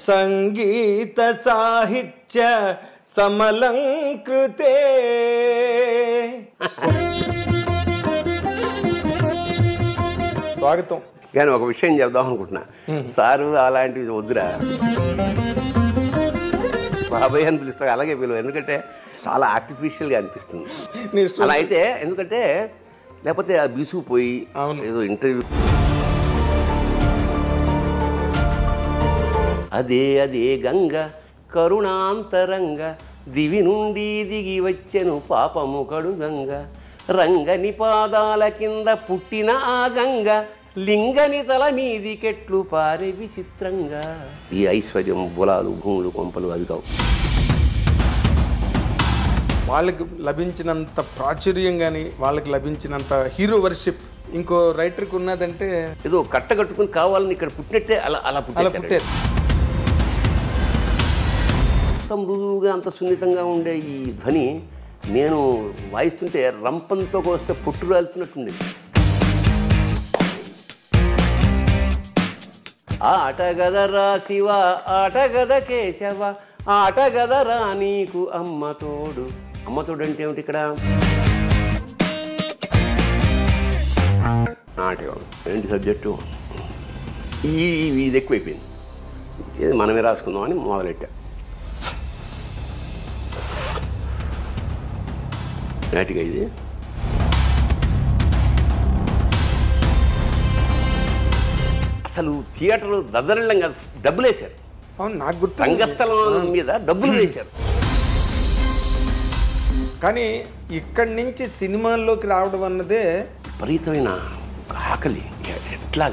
సంగీత సాహిత్య సమలంకృతే. స్వాగతం. కానీ ఒక విషయం చెప్దాం అనుకుంటున్నా, సారు అలాంటివి వద్దురా, బాబాయ్ అని పిలుస్తా, అలాగే పిలువ, ఎందుకంటే చాలా ఆర్టిఫిషియల్గా అనిపిస్తుంది అలా అయితే. ఎందుకంటే లేకపోతే ఆ బీసుకుపోయి ఏదో ఇంటర్వ్యూ అదే అదే గంగ కరుణాంతరంగ దివి నుండి దిగి వచ్చెను పాపము కడుగంగ రంగని పాదాల కింద పుట్టిన ఆ గంగ లింగని తల మీది కెట్లు పారే విచిత్రంగా. ఈ ఐశ్వర్యం బులాలు భూములు కొంపలు అవి కావు. వాళ్ళకి లభించినంత ప్రాచుర్యం కానీ వాళ్ళకి లభించినంత హీరో వర్షిప్ ఇంకో రైటర్కి ఉన్నదంటే ఏదో కట్టగట్టుకుని కావాలని ఇక్కడ పుట్టినట్టే అలా అలా పుట్టారు. అంత మృదువుగా అంత సున్నితంగా ఉండే ఈ ధ్వని నేను వాయిస్తుంటే రంపంతో కోస్తే పొట్టు రాలుతున్నట్టుంది. ఆటగదరా శివ ఆటగద కేశవ ఆటగదరా నీకు అమ్మతోడు. అమ్మతోడు అంటే ఏమిటి ఇక్కడ? నాటకం ఏంటి సబ్జెక్టు? ఇది ఎక్కువైపోయింది, ఇది మనమే రాసుకుందాం అని మొదలెట్టా. నాటిగా ఇది అసలు థియేటర్ దద్దరిల్లం కాదు, డబ్బులు వేశారు. అవును, నాకు గుర్తు. రంగస్థలం మీద డబ్బులు వేశారు. కానీ ఇక్కడి నుంచి సినిమాల్లోకి రావడం అన్నదే విపరీతమైన ఆకలి. ఎట్లా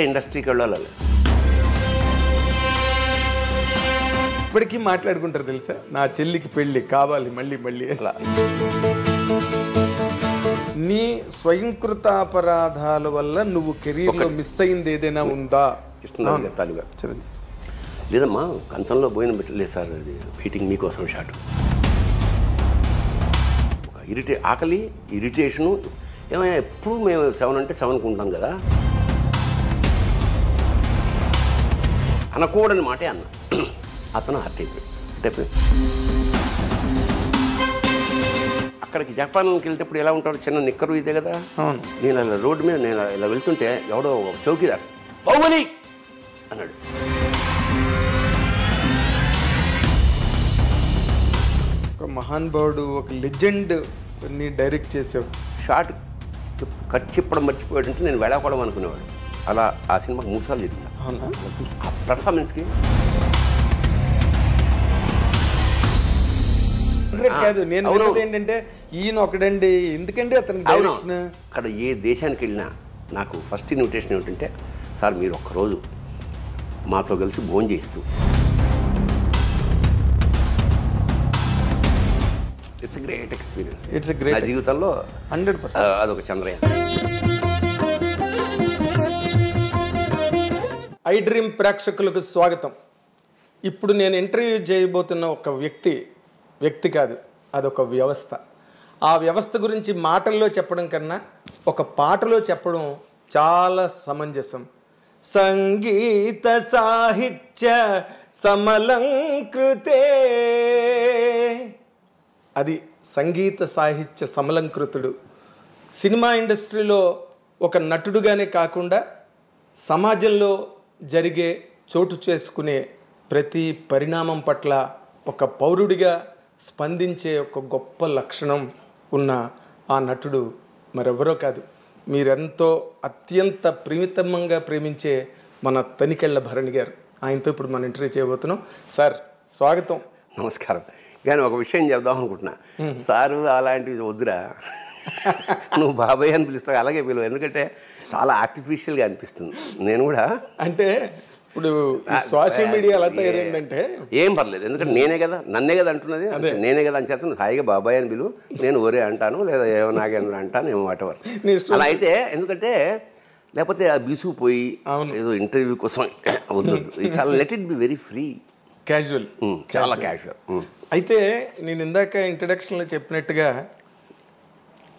ఇండస్ట్రీకి వెళ్ళాలి? ఇప్పటికీ మాట్లాడుకుంటారు తెలుసా, నా చెల్లికి పెళ్ళి కావాలి మళ్ళీ మళ్ళీ. అలా నీ స్వయంకృతాపరాధాల వల్ల నువ్వు కెరీర్లో మిస్ అయింది ఏదైనా ఉందా? తాలుగా లేదమ్మా, కంచంలో భోజనం పెట్టలేదు సార్, అది వెయిటింగ్ మీకోసం షాట్. ఆకలి, ఇరిటేషను. ఏమైనా ఎప్పుడు మేము 7 అంటే 7కు ఉంటాం కదా, అనకూడని మాటే అన్న. అతను హర్ట్ అయిపోయి అక్కడికి జపాన్కి వెళ్తేప్పుడు ఎలా ఉంటాడు, చిన్న నిక్కరు ఇదే కదా. నేను అలా రోడ్డు మీద నేను ఇలా వెళ్తుంటే ఎవడో చౌకీదార్ బాహుబలి అన్నాడు. ఒక మహానుభావుడు, ఒక లెజెండ్ ని డైరెక్ట్ చేసావు. షార్ట్ కట్ చెప్పడం మర్చిపోయాడంటే నేను వెళ్ళకూడదు అనుకునేవాడు. అలా ఆ సినిమాకి 3 సార్లు జరిగింది. అవునా? ఆ పర్ఫార్మెన్స్కి కాదు, నేను ఏంటంటే ఈయన ఒకడండి, ఎందుకంటే అతనికి డైరెక్షన్. అక్కడ ఏ దేశానికి వెళ్ళినా నాకు ఫస్ట్ ఇన్విటేషన్ ఏమిటంటే, సార్ మీరు ఒక్కరోజు మాతో కలిసి భోజనం చేస్తూ. It's great experience. It's great. నా జీవితంలో 100% అదొక చంద్రయాన్. ఐ డ్రీమ్ ప్రేక్షకులకు స్వాగతం. ఇప్పుడు నేను ఇంటర్వ్యూ చేయబోతున్న ఒక వ్యక్తి కాదు, అదొక వ్యవస్థ. ఆ వ్యవస్థ గురించి మాటల్లో చెప్పడం కన్నా ఒక పాటలో చెప్పడం చాలా సమంజసం. సంగీత సాహిత్య సమలంకృతే. అది సంగీత సాహిత్య సమలంకృతుడు. సినిమా ఇండస్ట్రీలో ఒక నటుడుగానే కాకుండా సమాజంలో జరిగే చోటు చేసుకునే ప్రతి పరిణామం పట్ల ఒక పౌరుడిగా స్పందించే ఒక గొప్ప లక్షణం ఉన్న ఆ నటుడు మరెవరో కాదు, మీరెంతో అత్యంత ప్రీమితంగా ప్రేమించే మన తనికెళ్ళ భరణి గారు. ఆయనతో ఇప్పుడు మనం ఇంటర్వ్యూ చేయబోతున్నాం. సార్ స్వాగతం. నమస్కారం. కానీ ఒక విషయం చెప్దాం అనుకుంటున్నా, సారు అలాంటివి వద్దురా, నువ్వు బాబాయ్ అని పిలుస్తావు, అలాగే పిలువ, ఎందుకంటే చాలా ఆర్టిఫిషియల్గా అనిపిస్తుంది. నేను కూడా అంటే ఇప్పుడు సోషల్ మీడియా ఎలా తయారైందంటే ఏం పర్లేదు, ఎందుకంటే నేనే కదా, నన్నే కదా అంటున్నది, నేనే కదా అని చేస్తాను. హాయిగా బాబాయ్ అని పిలువు, నేను ఒరే అంటాను, లేదా ఏమో నాగేంద్ర అంటాను, ఏమో వాటెవర్. అలా అయితే ఎందుకంటే లేకపోతే ఆ బీసుకుపోయి ఏదో ఇంటర్వ్యూ కోసం వద్దు. చాలా let it be very free, casual, చాలా క్యాజువల్. అయితే నేను ఇందాక ఇంట్రడక్షన్లో చెప్పినట్టుగా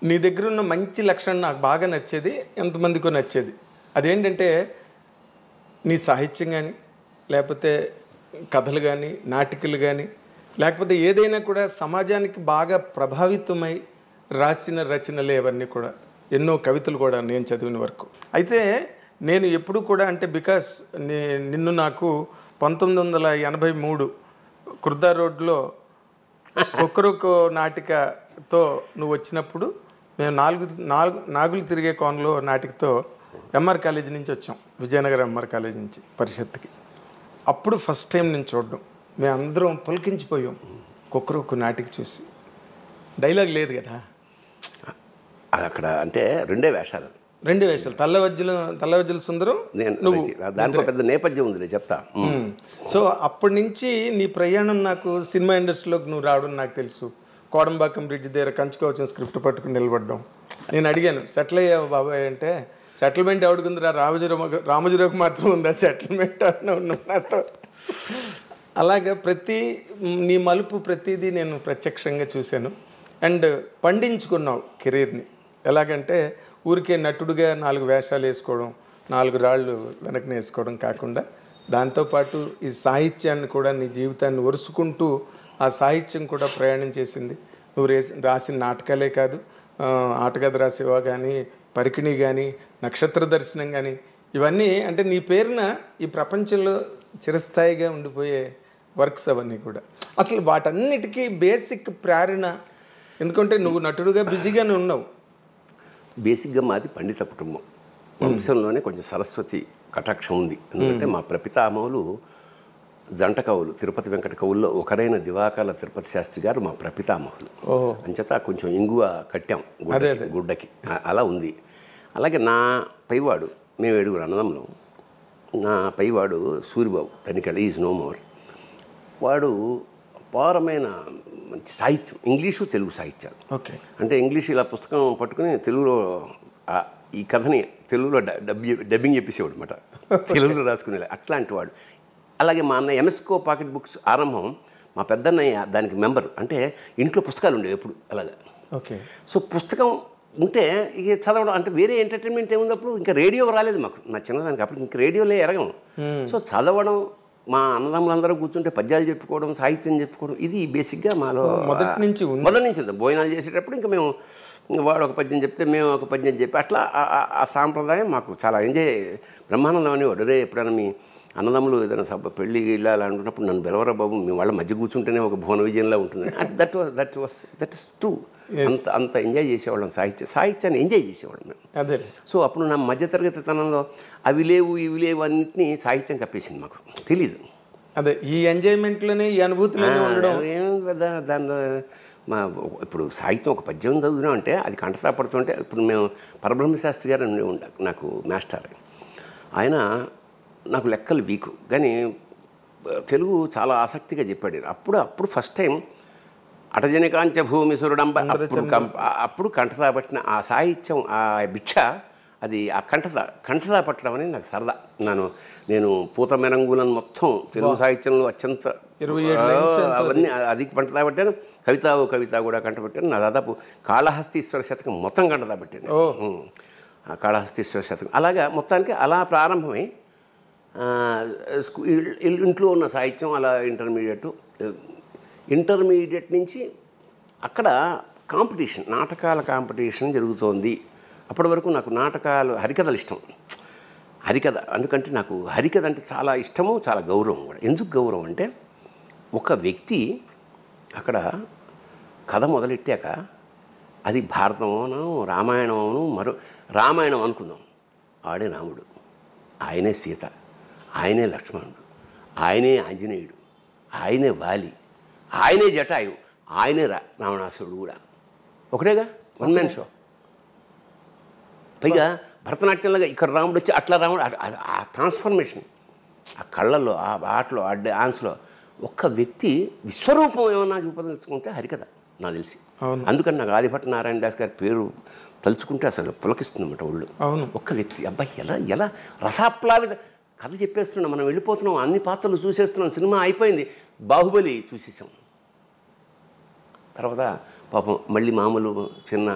నీ దగ్గర ఉన్న మంచి లక్షణం నాకు బాగా నచ్చేది, ఎంతమందికో నచ్చేది. అదేంటంటే నీ సాహిత్యం కానీ లేకపోతే కథలు కానీ నాటికలు కానీ లేకపోతే ఏదైనా కూడా సమాజానికి బాగా ప్రభావితమై రాసిన రచనలే అవన్నీ కూడా. ఎన్నో కవితలు కూడా నేను చదివిన వరకు. అయితే నేను ఎప్పుడు కూడా అంటే బికాస్ నిన్ను నాకు 1983 కుర్దా రోడ్లో ఒక్కరొక్క నాటికతో నువ్వు వచ్చినప్పుడు మేము నాగులు తిరిగే కోనలో నాటికతో ఎంఆర్ కాలేజీ నుంచి వచ్చాం, విజయనగరం ఎంఆర్ కాలేజీ నుంచి పరిషత్కి. అప్పుడు ఫస్ట్ టైం నేను చూడడం, మేమందరం పులకించిపోయాం ఒక్కరొక్క నాటిక చూసి. డైలాగ్ లేదు కదా అక్కడ, అంటే రెండే వేషాలు. తల్లవజ్జల సుందరం నువ్వు, దాంట్లో పెద్ద నేపథ్యం ఉంది చెప్తా. సో అప్పటి నుంచి నీ ప్రయాణం నాకు సినిమా ఇండస్ట్రీలోకి నువ్వు రావడం నాకు తెలుసు. కోడంబాకం బ్రిడ్జ్ దగ్గర కంచుకోవచ్చిన స్క్రిప్ట్ పట్టుకుని నిలబడ్డాం. నేను అడిగాను సెటిల్ అయ్యావు బాబాయ్ అంటే, సెటిల్మెంట్ ఎవడుకుందిరా రామోజీరావుకి మాత్రం ఉందా సెటిల్మెంట్ అన్న నాతో. అలాగే నీ మలుపు ప్రతిదీ నేను ప్రత్యక్షంగా చూశాను. అండ్ పండించుకున్నావు కెరీర్ని. ఎలాగంటే ఊరికే నటుడుగా 4 వేషాలు వేసుకోవడం, 4 రాళ్ళు వెనక్కి వేసుకోవడం కాకుండా దాంతోపాటు ఈ సాహిత్యాన్ని కూడా నీ జీవితాన్ని ఒరుసుకుంటూ ఆ సాహిత్యం కూడా ప్రయాణం చేసింది. నువ్వు రాసిన నాటకాలే కాదు, ఆటగద రాసేవా కానీ, పరికిణి కానీ, నక్షత్ర దర్శనం కానీ, ఇవన్నీ అంటే నీ పేరున ఈ ప్రపంచంలో చిరస్థాయిగా ఉండిపోయే వర్క్స్ అవన్నీ కూడా. అసలు వాటన్నిటికీ బేసిక్ ప్రేరణ, ఎందుకంటే నువ్వు నటుడుగా బిజీగానే ఉన్నావు. బేసిక్గా మాది పండిత కుటుంబం. వంశంలోనే కొంచెం సరస్వతి కటాక్షం ఉంది. ఎందుకంటే మా ప్రపితామహులు జంట కవులు, తిరుపతి వెంకట కవుల్లో ఒకరైన దివాకర్ల తిరుపతి శాస్త్రి గారు మా ప్రపితామహులు. అంచేత కొంచెం ఇంగువ కట్టాం గుడ్డకి, అలా ఉంది. అలాగే నా పైవాడు, మేము 7 అన్నదమ్ములు. నా పైవాడు Suribabu Tanikella, is no more. వాడు అపారమైన మంచి సాహిత్యం, ఇంగ్లీషు తెలుగు సాహిత్యాలు. ఓకే, అంటే ఇంగ్లీష్ ఇలా పుస్తకం పట్టుకుని తెలుగులో ఈ కథని తెలుగులో డబ్బింగ్ చెప్పేసేవాడు అనమాట, తెలుగులో రాసుకునేలా అట్లాంటి వాడు. అలాగే మా అన్న ఎంఎస్కో పాకెట్ బుక్స్ ఆరంభం, మా పెద్దన్నయ్య దానికి మెంబరు. అంటే ఇంట్లో పుస్తకాలు ఉండేవి ఎప్పుడు అలాగా. ఓకే, సో పుస్తకం ఉంటే ఇక చదవడం, అంటే వేరే ఎంటర్టైన్మెంట్ ఏమున్నప్పుడు ఇంకా రేడియో రాలేదు మాకు, నా చిన్నదానికి అప్పుడు ఇంక రేడియోలే ఎరగం. సో చదవడం, మా అన్నదమ్ములందరూ కూర్చుంటే పద్యాలు చెప్పుకోవడం, సాహిత్యం చెప్పుకోవడం, ఇది బేసిక్గా మాలో మొదటి నుంచి ఉంది. భోజనాలు చేసేటప్పుడు ఇంకా మేము, వాడు ఒక పద్యం చెప్తే మేము ఒక పద్యం చెప్పి అట్లా ఆ సాంప్రదాయం మాకు చాలా ఎంజాయ్, బ్రహ్మానందం అనేవాడు. రే ఎప్పుడైనా మీ అన్నదమ్ములు ఏదైనా సభ పెళ్ళి ఇళ్ళ అనుకున్నప్పుడు నన్ను బెలవరా బాబు, మీ వాళ్ళ మధ్య కూర్చుంటేనే ఒక భువన విజయంలా ఉంటుంది. That is true. అంత ఎంజాయ్ చేసేవాళ్ళం, సాహిత్యాన్ని ఎంజాయ్ చేసేవాళ్ళం మేము. అదే. సో అప్పుడు నా మధ్యతరగతి తనంలో అవి లేవు ఇవి లేవు అన్నింటినీ సాహిత్యం కప్పేసింది, మాకు తెలీదు. అదే, ఈ ఎంజాయ్మెంట్లోనే ఈ అనుభూతిలోనే ఉండడం ఏం కదా. దానిలో ఇప్పుడు సాహిత్యం ఒక పద్యం చదువుతున్నాం అంటే అది కంటతా పడుతుంటే, ఇప్పుడు మేము పరబ్రహ్మ శాస్త్రి గారు నాకు మాస్టర్, ఆయన నాకు లెక్కలు వీకు కానీ తెలుగు చాలా ఆసక్తిగా చెప్పాడు. అప్పుడు ఫస్ట్ టైం అటజనికాంచ భూమి సురుడంబ, అప్పుడు కంఠతా పట్టిన ఆ సాహిత్యం, ఆ భిక్ష, అది ఆ కంఠతా పట్టడం అనేది నాకు సరదా. నేను పూత మెరంగులను మొత్తం తెలుగు సాహిత్యంలో అత్యంత 27 అవన్నీ అది కంఠతా పట్టాను. కవిత కూడా కంఠపట్టాను. నా దాదాపు కాళహస్తీశ్వర శతకం మొత్తం కంఠతా పట్టాను. కాళహస్తీశ్వర శతకం అలాగా మొత్తానికి అలా ప్రారంభమై ఇంట్లో ఉన్న సాహిత్యం అలా ఇంటర్మీడియట్ నుంచి అక్కడ కాంపిటీషన్, నాటకాల కాంపిటీషన్ జరుగుతోంది. అప్పటి వరకు నాకు నాటకాలు, హరికథలు ఇష్టం. హరికథ ఎందుకంటే నాకు హరికథ అంటే చాలా ఇష్టము, చాలా గౌరవం కూడా. ఎందుకు గౌరవం అంటే, ఒక వ్యక్తి అక్కడ కథ మొదలెట్టాక అది భారతమోనో రామాయణమోనో రామాయణం అనుకుందాం, ఆడే రాముడు, ఆయనే సీత, ఆయనే లక్ష్మణుడు, ఆయనే ఆంజనేయుడు, ఆయనే వాలి, ఆయనే జటాయు, ఆయనే రావణాసురుడు కూడా. ఒకటేగా, వన్ మ్యాన్ షో. పైగా భరతనాట్యంలాగా ఇక్కడ రాముడు వచ్చి అట్లా రాముడు, ఆ ట్రాన్స్ఫర్మేషన్, ఆ కళ్ళల్లో, ఆ ఆటలో, ఆ డాన్స్లో ఒక్క వ్యక్తి విశ్వరూపం ఏమన్నా చూపదలుచుకుంటే హరికథ నాకు తెలిసి. అందుకని నాకు ఆదిభట్ట నారాయణ దాస్ గారి పేరు తలుచుకుంటే అసలు పులకిస్తుందన్నమాట ఒళ్ళు. ఒక్క వ్యక్తి, అబ్బాయి ఎలా రసాప్లావిత కథ చెప్పేస్తున్నాం, మనం వెళ్ళిపోతున్నాం, అన్ని పాత్రలు చూసేస్తున్నాం, సినిమా అయిపోయింది, బాహుబలి చూసేసాం. తర్వాత పాపం మళ్ళీ మామూలు చిన్న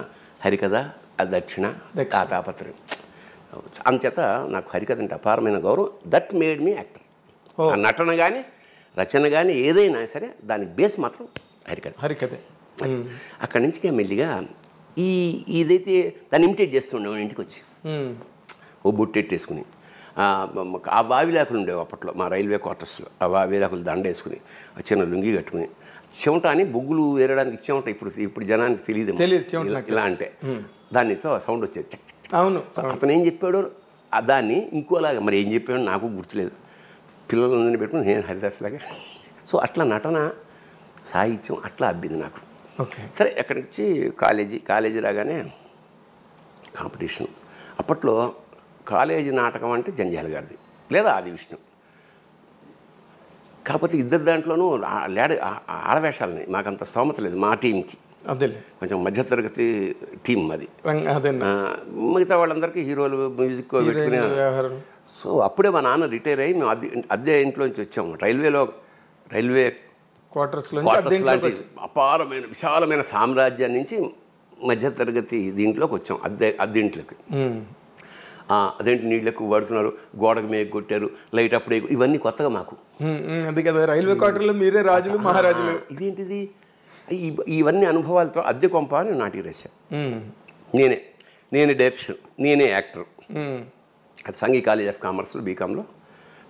హరికథ, ఆ దక్షిణ, ఆ తాపత్రయం. అంచేత నాకు హరికథ అంటే అపారమైన గౌరవం. That made me actor. ఆ నటన కానీ రచన కానీ ఏదైనా సరే దానికి బేస్ మాత్రం హరికథ. అక్కడి నుంచి మెల్లిగా ఇదైతే దాన్ని ఇమిటేట్ చేస్తుండేవాడు ఇంటికి వచ్చి ఓ బొట్టెట్టేసుకుని ఆ బావిలాకులు ఉండేవి అప్పట్లో మా రైల్వే క్వార్టర్స్లో. ఆ బావిలాకులు దండ వేసుకుని చిన్న లుంగి కట్టుకుని చెమట అని బొగ్గులు వేరడానికి చెమట ఇప్పుడు జనానికి తెలియదు ఇలా అంటే దానితో సౌండ్ వచ్చేది చక్ చక్. అవును. అతను ఏం చెప్పాడో దాన్ని ఇంకోలాగా మరి ఏం చెప్పాడో నాకు గుర్తులేదు. పిల్లలందరినీ పెట్టుకుని నేను హరిదాస్లాగా. సో అట్లా నటన సాహిత్యం అట్లా అబ్బింది నాకు. సరే అక్కడికి వచ్చి కాలేజీ రాగానే కాంపిటీషన్. అప్పట్లో కాలేజీ నాటకం అంటే జంజాల గారిది లేదా ఆది విష్ణు. కాకపోతే ఇద్దరు దాంట్లోనూ ఆడవేషాలని మాకంత స్తోమత లేదు మా టీంకి. అదే కొంచెం మధ్యతరగతి టీం అది. మిగతా వాళ్ళందరికీ హీరోలు మ్యూజిక్ పెట్టుకునే. సో అప్పుడే మా నాన్న రిటైర్ అయ్యి మేము అద్దె ఇంట్లోంచి వచ్చాము. రైల్వే క్వార్టర్స్ లాంటి అపారమైన విశాలమైన సామ్రాజ్యం నుంచి మధ్యతరగతి దీంట్లోకి వచ్చాం, అద్దెంట్లోకి. అదేంటి నీళ్ళకు వాడుతున్నారు, గోడకు మేక కొట్టారు, లైట్ అప్పుడే, ఇవన్నీ కొత్తగా మాకు. అది కదా రైల్వే క్వార్టర్లో మీరే రాజులు మహారాజులు. ఇదేంటిది ఇవన్నీ అనుభవాలతో అద్దె కొంప అని నాటికి రాశాను. నేనే డైరెక్షన్, నేనే యాక్టర్. అది సంఘీ కాలేజ్ ఆఫ్ కామర్స్లో బీకాంలో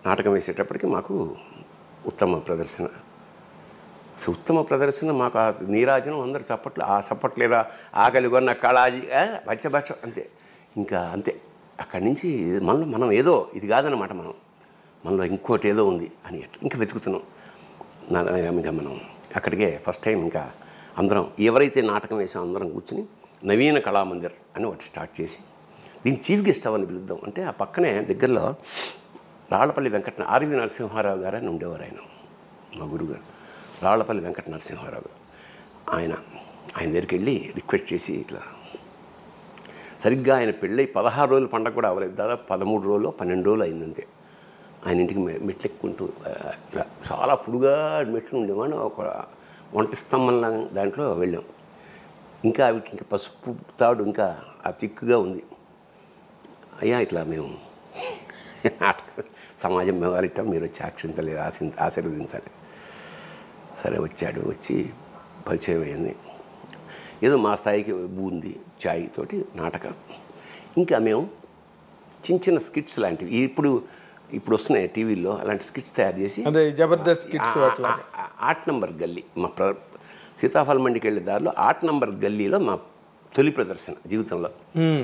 నాటకం వేసేటప్పటికి మాకు ఉత్తమ ప్రదర్శన మాకు ఆ నీరాజనం అందరు చప్పట్లు. ఆ చప్పట్లేదా ఆకలి కొన్న కళాజీ బచ్చభక్ష అంతే. ఇంకా అంతే. అక్కడి నుంచి మనం ఏదో ఇది కాదన్నమాట, మనలో ఇంకోటి ఏదో ఉంది అని ఇంకా వెతుకుతున్నాం. ఇంకా మనం అక్కడికే ఫస్ట్ టైం ఇంకా అందరం ఎవరైతే నాటకం వేసామో అందరం కూర్చుని నవీన కళామందిర్ అని ఒకటి స్టార్ట్ చేసి దీన్ని చీఫ్ గెస్ట్ అవని పిలుద్దాం అంటే ఆ పక్కనే దగ్గరలో రాళ్లపల్లి ఆర్వి నరసింహారావు గారు అని ఉండేవారు. ఆయన మా గురువుగారు రాళ్లపల్లి వెంకట నరసింహారావు గారు. ఆయన దగ్గరికి వెళ్ళి రిక్వెస్ట్ చేసి ఇట్లా సరిగ్గా ఆయన పెళ్ళి 16 రోజుల పండగ కూడా అవ్వలేదు, దాదాపు 13 రోజులు 12 రోజులు అయిందంతే. ఆయన ఇంటికి మెట్లు ఎక్కుంటూ ఇలా చాలా పొడుగా మెట్లు ఉండేవాడు. ఒక వంట స్తంభంలా దాంట్లో వెళ్ళాం. ఇంకా అవికి ఇంకా పసుపు తాడు ఇంకా ఆ తిక్కుగా ఉంది. అయ్యా ఇట్లా మేము సమాజం వ్యవహరిస్తాం, మీరు వచ్చి అక్షింతలు ఆశీర్వదించాలి. సరే వచ్చి పరిచయం అయింది. ఏదో మా స్థాయికి బూంది చాయ్ తోటి నాటకం. ఇంకా మేము చిన్న స్కిట్స్ లాంటివి ఇప్పుడు వస్తున్నాయి టీవీల్లో, అలాంటి స్కిట్స్ తయారు చేసి జబర్దస్త్ స్కిట్స్. 8 నంబర్ గల్లీ మా సీతాఫలం మండికి వెళ్ళే దారిలో 8 నంబర్ గల్లీలో మా తొలి ప్రదర్శన జీవితంలో.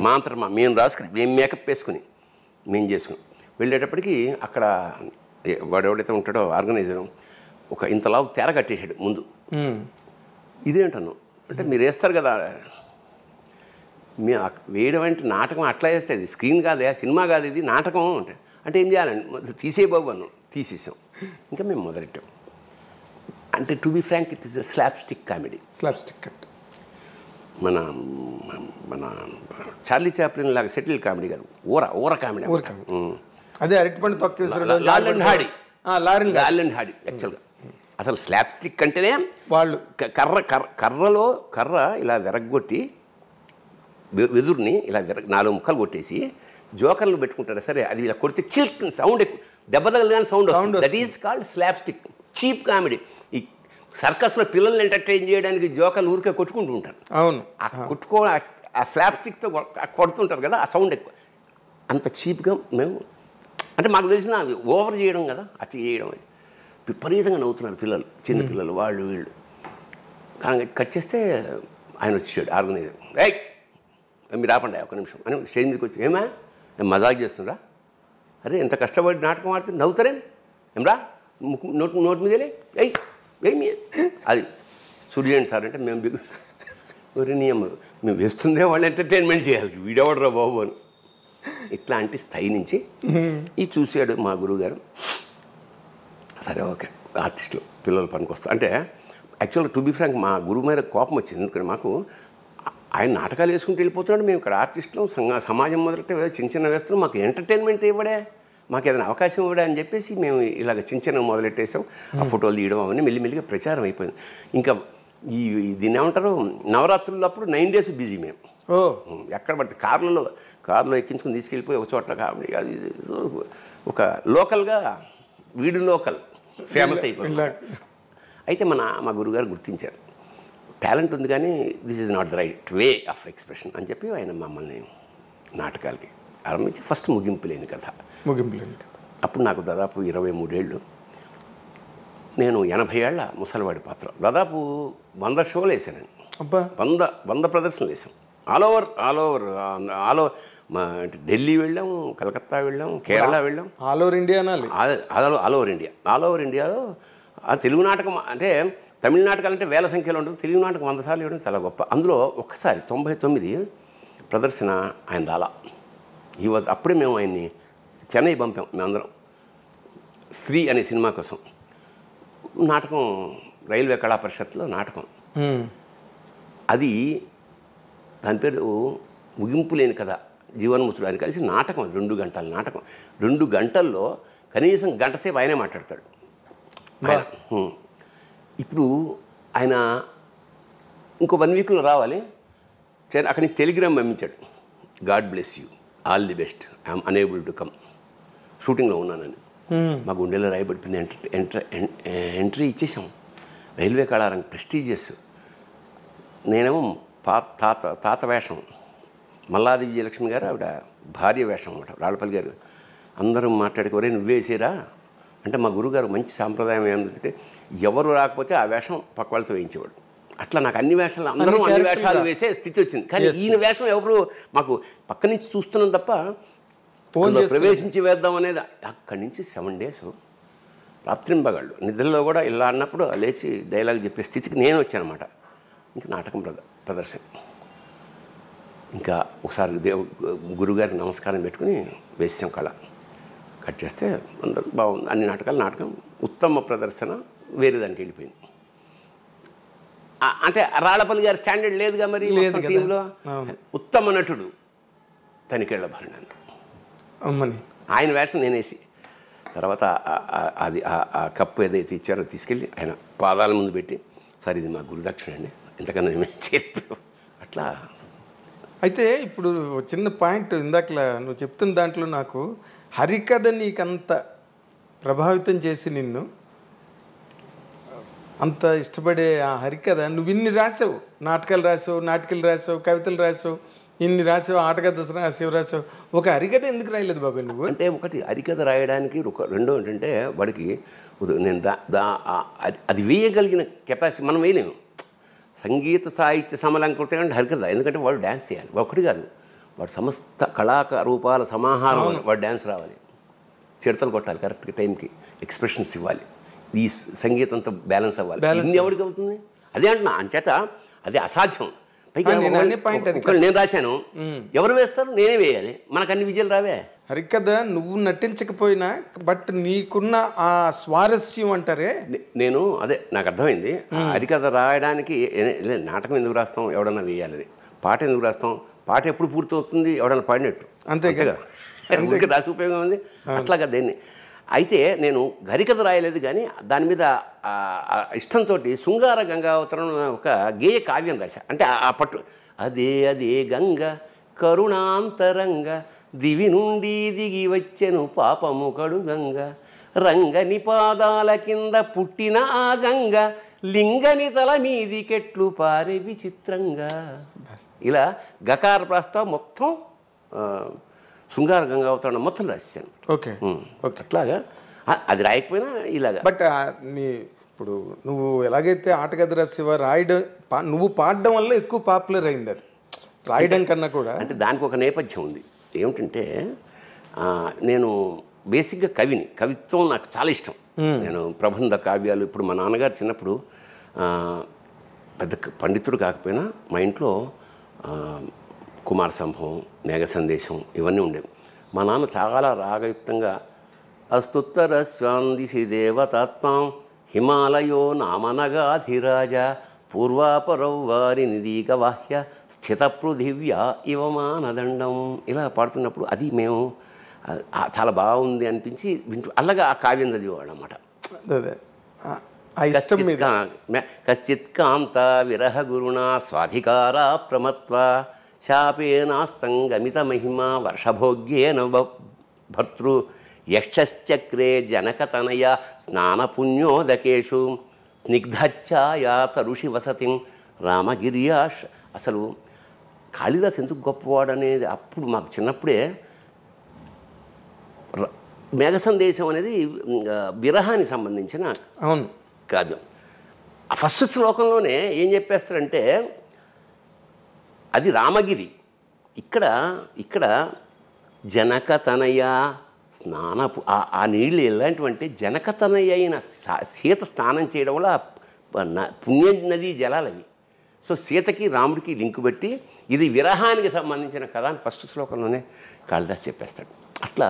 మా అంతటా మేము రాసుకుని మేము మేకప్ వేసుకుని మేము చేసుకుని వెళ్ళేటప్పటికి అక్కడ వాడెవడైతే ఉంటాడో ఆర్గనైజరు ఒక ఇంతలావు తెర కట్టేసాడు ముందు. ఇదేంటను అంటే మీరు వేస్తారు కదా, మేము వేయడం అంటే నాటకం అట్లా వేస్తే ఇది స్క్రీన్ కాదే, సినిమా కాదు, ఇది నాటకం అంటే ఏం చేయాలండి, తీసే బాబు అన్ను. తీసేసాం. ఇంకా మేము మొదలెట్టాం. అంటే to be frank it is a slapstick comedy. Slapstick అంటే మన చార్లీ చాప్లిన్ లాగా సెటిల్ కామెడీ కాదు, ఊర కామెడీ. అదే అరటిపండు తొక్కేసారు లాల్ అండ్ హాడీ యాక్చువల్గా. అసలు స్లాప్స్టిక్ అంటేనే వాళ్ళు కర్ర ఇలా విరగ్గొట్టి వెదురుని ఇలా 4 ముక్కలు కొట్టేసి జోకర్లు పెట్టుకుంటారు. సరే అది ఇలా కొడితే చిల్క్ సౌండ్ ఎక్కువ, దెబ్బ తగలగానే sound. That is called slapstick, cheap comedy. ఈ సర్కస్లో పిల్లల్ని ఎంటర్టైన్ చేయడానికి జోకర్లు ఊరికే కొట్టుకుంటూ ఉంటారు. అవును. ఆ స్లాప్స్టిక్తో కొడుతుంటారు కదా, ఆ సౌండ్ ఎక్కువ. అంత చీప్గా మేము అంటే మాకు తెలిసిన ఓవర్ చేయడం కదా, అతి చేయడం. అది విపరీతంగా నవ్వుతున్నారు పిల్లలు, చిన్న పిల్లలు, వాళ్ళు వీళ్ళు. కానీ కట్ చేస్తే ఆయన వచ్చాడు ఆర్గనైజర్. రైట్ మీరు ఆపండి ఒక నిమిషం అని స్టేజ్ మీదకి వచ్చి, ఏమా మజాక్ చేస్తుండ్రా, అరే ఎంత కష్టపడి నాటకం ఆడుతుంది, నవ్వుతారేం ఏమ్రా, నోటి మీదలే ఏమి అది సూర్యండి సార్ అంటే మేము మేము వేస్తుందే వాళ్ళు ఎంటర్టైన్మెంట్ చేయాలి, వీడెవడరా బాబు అని. ఇట్లాంటి స్థాయి నుంచి ఇది చూశాడు మా గురువుగారు. సరే ఓకే ఆర్టిస్టులు పిల్లలు పనికొస్తా అంటే యాక్చువల్గా టు బి ఫ్రాంక్ మా గురువు మీద కోపం వచ్చింది. ఎందుకంటే మాకు ఆయన నాటకాలు వేసుకుంటూ వెళ్ళిపోతున్నాడు, మేము ఇక్కడ ఆర్టిస్టులు సమాజం మొదలెట్టే చిన్న వేస్తున్నాం, మాకు ఎంటర్టైన్మెంట్ ఇవ్వడే, మాకు ఏదైనా అవకాశం ఇవ్వడా అని చెప్పేసి మేము ఇలాగ చిన్న మొదలెట్టేసాం. ఆ ఫోటోలు తీయడం అవన్నీ మెల్లిమెల్లిగా ప్రచారం అయిపోయింది. ఇంకా దీన్ని ఏమంటారు, నవరాత్రులు అప్పుడు 9 days బిజీ మేము. ఎక్కడ పడితే కారులో ఎక్కించుకుని తీసుకెళ్ళిపోయి ఒక చోట్ల కాబట్టి అది ఒక లోకల్గా వీడు లోకల్ ఫేమస్ అయిపోయింది. అయితే మా గురుగారు గుర్తించారు, టాలెంట్ ఉంది కానీ this is not the right way of expression అని చెప్పి ఆయన మమ్మల్ని నాటకాలకి ఆరంభించి ఫస్ట్ ముగింపు లేని కథ. అప్పుడు నాకు దాదాపు 23 ఏళ్ళు. నేను 80 ఏళ్ల ముసలివాడి పాత్ర. దాదాపు 100 షోలు వేసాను. 100 ప్రదర్శనలు వేసాం. ఆల్ ఓవర్ మా ఢిల్లీ వెళ్ళాం, కలకత్తా వెళ్ళాం, కేరళ వెళ్ళాం. ఆల్ ఓవర్ ఇండియా అనాలి. ఆల్ ఓవర్ ఇండియాలో తెలుగు నాటకం అంటే తమిళ నాటకాలు అంటే వేల సంఖ్యలో ఉంటుంది. తెలుగు నాటకం 100 సార్లు ఇవ్వడం చాలా గొప్ప. అందులో ఒక్కసారి 99 ప్రదర్శన ఆయన రాలా. అప్పుడే మేము ఆయన్ని చెన్నై పంపాం మేమందరం, స్త్రీ అనే సినిమా కోసం. నాటకం రైల్వే కళా పరిషత్లో నాటకం. అది దాని పేరు ముగింపు లేని కథ, జీవన్ముక్తుడు అని కలిసి నాటకం. 2 గంటల నాటకం. 2 గంటల్లో కనీసం గంట సేపు ఆయనే మాట్లాడతాడు. ఇప్పుడు ఆయన ఇంకో 1 వీక్లో రావాలి. అక్కడి నుంచి టెలిగ్రామ్ పంపించాడు, God bless you, all the best, I'm unable to come, షూటింగ్లో ఉన్నానని. మా గుండెలో రాయబడిపోయింది. ఎంట్రీ ఇచ్చేసాం. రైల్వే కళారంగ ప్రెస్టీజియస్. నేనేమో తాత వేషం, మల్లాది విజయలక్ష్మి గారు ఆవిడ భార్య వేషం అన్నమాట, రాళ్ళపల్లి గారు. అందరూ మాట్లాడుకోరే నువ్వేసేరా అంటే మా గురుగారు మంచి సాంప్రదాయం ఏంటంటే ఎవరు రాకపోతే ఆ వేషం పక్క వాళ్ళతో వేయించేవాడు. అట్లా నాకు అన్ని వేషాలు అందరూ అన్ని వేషాలు వేసే స్థితి వచ్చింది. కానీ ఈయన వేషం ఎవరు మాకు పక్క నుంచి చూస్తున్నాం తప్ప ప్రవేశించి వేద్దాం అనేది. అక్కడి నుంచి 7 days రాత్రింబగాళ్ళు నిద్రలో కూడా ఇలా అన్నప్పుడు లేచి డైలాగ్ చెప్పే స్థితికి నేను వచ్చానమాట. ఇంకా నాటకం ప్రదర్శన. ఇంకా ఒకసారి గురుగారికి నమస్కారం పెట్టుకుని వేసాం కళ. కట్ చేస్తే అందరూ బాగుంది. అన్ని నాటకం ఉత్తమ ప్రదర్శన వేరే దానికి వెళ్ళిపోయింది. అంటే రాళ్ళపల్లి గారి స్టాండర్డ్ లేదుగా మరి టీంలో. ఉత్తమ నటుడు తనికేళ్ల భరణాన్ని ఆయన వేషం నేనేసి తర్వాత అది ఆ కప్పు ఏదైతే ఇచ్చారో తీసుకెళ్ళి ఆయన పాదాల ముందు పెట్టి, సార్ ఇది మా గురుదక్షిణ అండి, ఇంతకన్నా మేము చెప్పాం అట్లా. అయితే ఇప్పుడు చిన్న పాయింట్ ఇందాకలా నువ్వు చెప్తున్న దాంట్లో నాకు హరికథ నీకంత ప్రభావితం చేసి నిన్ను అంత ఇష్టపడే ఆ హరికథ నువ్వు ఇన్ని రాసావు, నాటకాలు రాసావు, కవితలు రాసావు, ఇన్ని రాసావు, ఆటకథ రాసావు, ఒక హరికథ ఎందుకు రాయలేదు బాబాయ్ నువ్వు? అంటే ఒకటి హరికథ రాయడానికి రెండో ఏంటంటే వాడికి నేను అది వేయగలిగిన కెపాసిటీ మనం వేయలేము. సంగీత సాహిత్య సమలంకృతం అంటే హరికథ, ఎందుకంటే వాడు డ్యాన్స్ చేయాలి. ఒకటి కాదు, వాడు సమస్త కళారూపాల సమాహారం. వాడు డ్యాన్స్ రావాలి, చిడతలు కొట్టాలి, కరెక్ట్గా టైంకి ఎక్స్ప్రెషన్స్ ఇవ్వాలి, ఈ సంగీతంతో బ్యాలెన్స్ అవ్వాలి. ఇన్ని ఎవరికి అవుతుంది? అదే అంటున్నా. అంచేత అది అసాధ్యం. పైగా నేను రాశాను, ఎవరు వేస్తారు? నేనే వేయాలి. మనకు అన్ని విజయాలు రావే. హరికథ నువ్వు నటించకపోయినా బట్ నీకున్న ఆ స్వారస్యం అంటారే. నేను అదే నాకు అర్థమైంది. హరికథ రాయడానికి నాటకం ఎందుకు రాస్తాం, ఎవడన్నా వేయాలని. పాట ఎందుకు రాస్తాం, పాట ఎప్పుడు పూర్తవుతుంది, ఎవడన్నా పాడినట్టు. అంతే కదా, రాసి ఉపయోగం ఉంది. అట్లాగా దేన్ని. అయితే నేను హరికథ రాయలేదు, కానీ దాని మీద ఇష్టంతో శృంగార గంగావతరం ఒక గేయ కావ్యం రాశా. అంటే ఆ పట్టు అదే గంగ కరుణాంతరంగ దివి నుండి దిగి వచ్చెను పాపము కడు గంగ రంగని పాదాల కింద పుట్టిన ఆ గంగ లింగని తల మీది కెట్లు పారే విచిత్రంగా. ఇలా గకార ప్రస్తావం మొత్తం శృంగార గంగావతరణ మొత్తం రాశాను. ఓకే. అట్లాగా అది రాయకపోయినా ఇలాగా. బట్ ఇప్పుడు నువ్వు ఎలాగైతే ఆటకథ రాసేవా, రాయడం నువ్వు పాడడం వల్ల ఎక్కువ పాపులర్ అయింది. అది రాయడం కన్నా కూడా. అంటే దానికి ఒక నేపథ్యం ఉంది. ఏమిటంటే నేను బేసిక్గా కవిత్వం నాకు చాలా ఇష్టం. నేను ప్రబంధ కావ్యాలు, ఇప్పుడు మా నాన్నగారు చిన్నప్పుడు పెద్ద పండితుడు కాకపోయినా మా ఇంట్లో కుమార సంభవం, మేఘ సందేశం ఇవన్నీ ఉండేవి. మా నాన్న చాలా రాగయుక్తంగా అస్తుత్తర స్వాందిసి దేవతాత్మాం హిమాలయో నామనగాధిరాజ పూర్వాపరౌ వారి నిదీక వాహ్య స్థిత పృథివ్యా ఇవమానదండం ఇలా పాడుతున్నప్పుడు అది మేము చాలా బాగుంది అనిపించి వింటూ అలాగా ఆ కావ్యం చదివేవాడు అన్నమాట. కశ్చిత్ కాంత విరహ గురుణా స్వాధికారా ప్రమత్వ శాపేనాస్తంగమిత మహిమ వర్షభోగ్యేన భర్తృ యక్షశ్చక్రే జనకతనయ స్నానపుణ్యోదకేషు స్నిగ్ధఛాయా తరుషి వసతిం రామగిర్యాష్. అసలు కాళిదాస్ ఎందుకు గొప్పవాడు అనేది అప్పుడు మాకు చిన్నప్పుడే మేఘ సందేశం అనేది విరహానికి సంబంధించిన అవును కావ్యం. ఆ ఫస్ట్ శ్లోకంలోనే ఏం చెప్పేస్తారంటే అది రామగిరి. ఇక్కడ జనకతనయ స్నానపు ఆ నీళ్ళు ఎలాంటివంటే జనకతనయ అయిన సీత స్నానం చేయడం వల్ల పుణ్య నదీ జలాలు అవి. సో సీతకి రాముడికి లింకు పెట్టి ఇది విరహానికి సంబంధించిన కథ అని ఫస్ట్ శ్లోకంలోనే కాళిదాస్ చెప్పేస్తాడు. అట్లా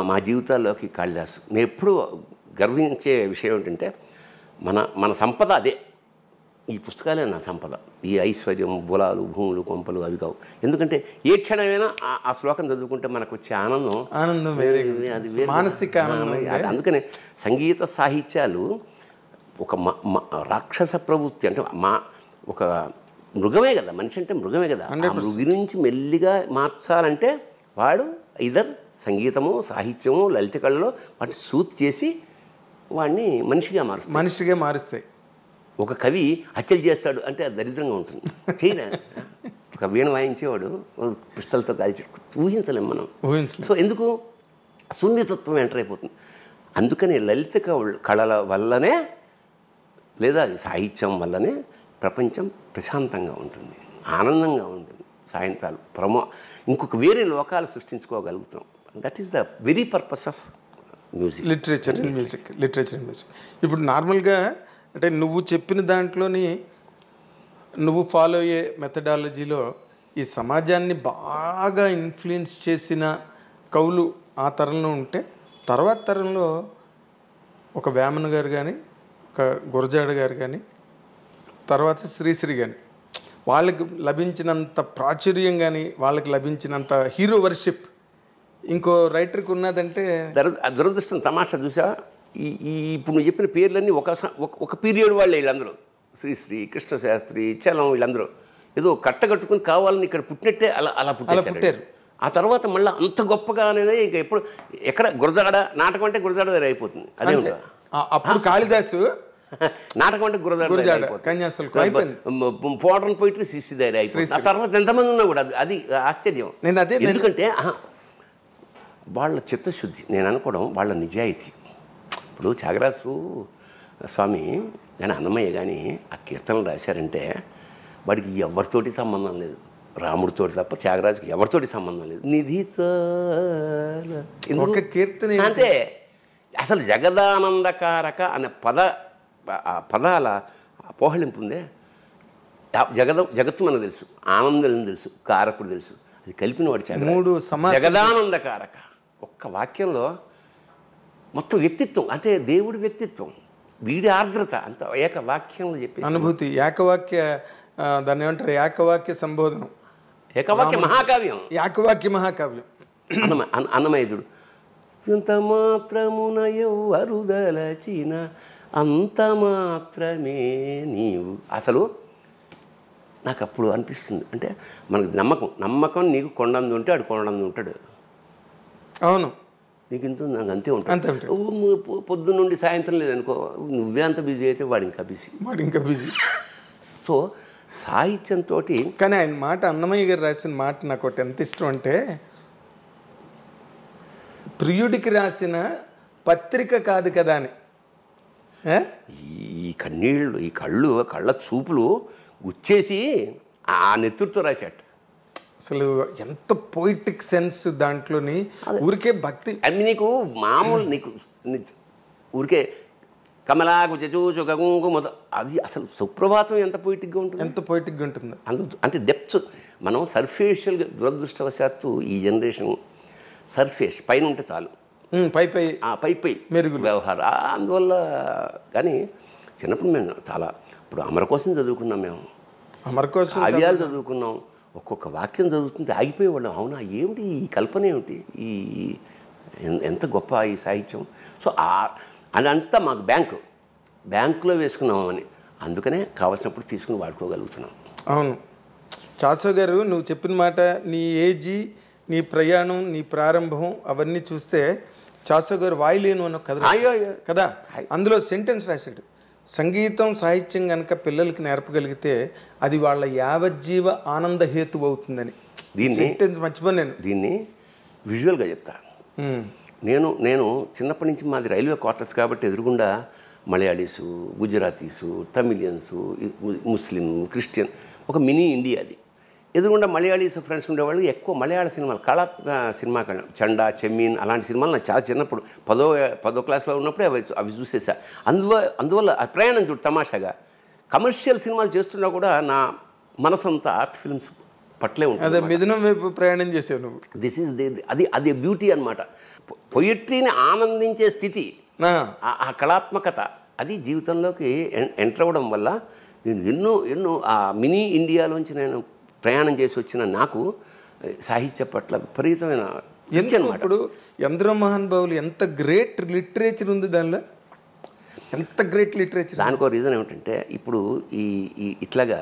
మా జీవితాల్లోకి కాళిదాసు. నేను ఎప్పుడూ గర్వించే విషయం ఏంటంటే మన సంపద అదే. ఈ పుస్తకాలే నా సంపద. ఈ ఐశ్వర్యం, బులాలు, భూములు, కొంపలు అవి కావు. ఎందుకంటే ఏ క్షణమైనా ఆ శ్లోకం చదువుకుంటే మనకు వచ్చే ఆనందం వేరే, అది వేరే మానసిక ఆనందం. అందుకనే సంగీత సాహిత్యాలు ఒక రాక్షస ప్రవృత్తి అంటే ఒక మృగమే కదా. మనిషి అంటే మృగమే కదా. ఆ మృగి నుంచి మెల్లిగా మార్చాలంటే వాడు ఇదర్ సంగీతము, సాహిత్యము, లలిత కళలో వాటిని సూట్ చేసి వాడిని మనిషిగా మారుస్తాయి. ఒక కవి హత్యలు చేస్తాడు అంటే అది దరిద్రంగా ఉంటుంది. చేయలే. ఒక వీణ వాయించేవాడు పిస్టల్తో కాల్చి ఊహించలేం మనం. సో ఎందుకు సున్నితత్వం ఎంటర్ అయిపోతుంది. అందుకని లలిత కళల వల్లనే లేదా సాహిత్యం వల్లనే ప్రపంచం ప్రశాంతంగా ఉంటుంది, ఆనందంగా ఉంటుంది. సాయంత్రాలు ఇంకొక వేరే లోకాలు సృష్టించుకోగలుగుతాం. That is the very purpose of music, literature and music. ఇప్పుడు నార్మల్గా అంటే నువ్వు చెప్పిన దాంట్లోని నువ్వు ఫాలో అయ్యే మెథడాలజీలో ఈ సమాజాన్ని బాగా ఇన్ఫ్లుయెన్స్ చేసిన కవులు ఆ తరంలో ఉంటే తర్వాత తరంలో ఒక వేమన గారు కానీ, ఒక గురజాడ గారు కానీ, తర్వాత శ్రీశ్రీ కానీ వాళ్ళకి లభించినంత ప్రాచుర్యం కానీ వాళ్ళకి లభించినంత హీరో వర్షిప్ ఇంకో రైటర్కి ఉన్నదంటే దురదృష్టం. తమాషా చూసా, ఈ ఇప్పుడు నువ్వు చెప్పిన పేర్లన్నీ ఒక పీరియడ్ వాళ్ళే వీళ్ళందరూ. శ్రీశ్రీ, కృష్ణశాస్త్రి, చలం, వీళ్ళందరూ ఏదో కట్టగట్టుకుని కావాలని ఇక్కడ పుట్టినట్టే అలా పుట్టారు. ఆ తర్వాత మళ్ళీ అంత గొప్పగా అనేది ఇక ఎక్కడ గురజాడ నాటకం అంటే గురజాడ దగ్గర అయిపోతుంది. అదే అప్పుడు కాళిదాసు నాటకం అంటే గురజాడ పోవడం పోయిట్లు శిష్యు దగ్గర అయిపోతుంది. ఆ తర్వాత ఎంతమంది ఉన్నా కూడా అది ఆశ్చర్యం. ఎందుకంటే వాళ్ళ చిత్తశుద్ధి, నేను అనుకోవడం వాళ్ళ నిజాయితీ. ఇప్పుడు త్యాగరాజు స్వామి కానీ అన్నమయ్య కానీ ఆ కీర్తనలు రాశారంటే వాడికి ఎవరితోటి సంబంధం లేదు, రాముడితోటి తప్ప త్యాగరాజుకి ఎవరితోటి సంబంధం లేదు. నిధి కీర్తన అంటే అసలు జగదానందకారక అనే పదాల పోహళింపు ఉందే. జగత్తు మనకు తెలుసు, ఆనందం తెలుసు, కారకుడు తెలుసు. అది కలిపిన వాడు జగదానందకారక. ఒక్క వాక్యంలో మొత్తం వ్యక్తిత్వం అంటే దేవుడి వ్యక్తిత్వం, వీడి ఆర్ద్రత అంత ఏక వాక్యంలో చెప్పి అనుభూతి. ఏకవాక్య దాన్ని ఏమంటారు, ఏకవాక్య సంబోధనం, ఏకవాక్య మహాకావ్యం. ఏకవాక్య మహాకావ్యం అన్నమయ్యుడు. ఇంత మాత్రమున ఎవ్వరుదలచిన అంత మాత్రమే నీవు. అసలు నాకు అప్పుడు అనిపిస్తుంది అంటే మనకు నమ్మకం నీకు కొండంది ఉంటే ఆడు కొండంది ఉంటాడు. అవును, నీకు ఇంత నాకు అంతే ఉంటాడు. పొద్దున్న నుండి సాయంత్రం లేదనుకో, నువ్వే అంత బిజీ అయితే వాడు ఇంకా బిజీ. సో సాహిత్యంతో కానీ ఆయన మాట, అన్నమయ్య గారు రాసిన మాట నాకు ఒకటి ఎంత ఇష్టం అంటే, ప్రియుడికి రాసిన పత్రిక కాదు కదా అని. ఈ కన్నీళ్ళు, ఈ కళ్ళ చూపులు గుచ్చేసి ఆ నెత్తురుతో రాశాట. అసలు ఎంత పోయిటిక్ సెన్స్ దాంట్లోని. ఊరికే భక్తి అవి నీకు మామూలు, నీకు ఊరికే కమలాకు చచూచు గంగు అది అసలు సుప్రభాతం ఎంత పోయిటిక్గా ఉంటుంది. అంటే డెప్త్ మనం సర్ఫేషియల్గా దురదృష్టవశాత్తు ఈ జనరేషన్ సర్ఫేస్ పైన ఉంటే చాలు, పై మెరుగు వ్యవహారం. అందువల్ల కానీ చిన్నప్పుడు మేము చాలా ఇప్పుడు అమరకోశం చదువుకున్నాం, మేము అమరకోశం కావ్యాలు చదువుకున్నాం. ఒక్కొక్క వాక్యం చదువుతుంటే ఆగిపోయేవాళ్ళం. అవునా, ఏమిటి ఈ కల్పన, ఏమిటి ఈ ఎంత గొప్ప ఈ సాహిత్యం. సో అదంతా మాకు బ్యాంకులో వేసుకున్నామని, అందుకనే కావాల్సినప్పుడు తీసుకుని వాడుకోగలుగుతున్నాం. అవును చాసో గారు, నువ్వు చెప్పిన మాట, నీ ఏజీ, నీ ప్రయాణం, నీ ప్రారంభం అవన్నీ చూస్తే చాసో గారు వాయులేను అన్న కథ అయ్యో అయ్యో కదా, అందులో సెంటెన్స్ రాశాడు, సంగీతం సాహిత్యం కనుక పిల్లలకి నేర్పగలిగితే అది వాళ్ళ యావజ్జీవ ఆనంద హేతు అవుతుందని. దీన్ని సెంటెన్స్ మర్చిపోయి దీన్ని విజువల్గా చెప్తాను. నేను చిన్నప్పటి నుంచి మాది రైల్వే క్వార్టర్స్ కాబట్టి ఎదురుగుండా మలయాళీసు, గుజరాతీసు, తమిళియన్సు, ముస్లిం, క్రిస్టియన్, ఒక మినీ ఇండియా అది. ఎదురుగుండా మలయాళీస్ ఫ్రెండ్స్ ఉండేవాళ్ళు. ఎక్కువ మలయాళ సినిమాలు, కళాత్మక సినిమా, చండా, చెమ్మీన్ అలాంటి సినిమాలు నాకు చాలా చిన్నప్పుడు 10వ క్లాస్లో ఉన్నప్పుడే అవి చూసేసా. అందువల్ల ఆ ప్రయాణం చూడు తమాషాగా. కమర్షియల్ సినిమాలు చేస్తున్నా కూడా నా మనసంతా ఆర్ట్ ఫిల్మ్స్ పట్లే ఉంటుంది. అదే మిథునం వైపు ప్రయాణం చేసావు నువ్వు. దిస్ ఈజ్ అది బ్యూటీ అనమాట. పొయిట్రీని ఆనందించే స్థితి, ఆ కళాత్మకత అది జీవితంలోకి ఎంటర్ అవ్వడం వల్ల నేను ఎన్నో ఆ మినీ ఇండియాలోంచి నేను ప్రయాణం చేసి వచ్చిన నాకు సాహిత్య పట్ల విపరీతమైన ఇప్పుడు ఎందరో మహానుభావులు, ఎంత గ్రేట్ లిటరేచర్ ఉంది దానిలో, ఎంత గ్రేట్ లిటరేచర్. దానికో రీజన్ ఏమిటంటే ఇప్పుడు ఇట్లాగా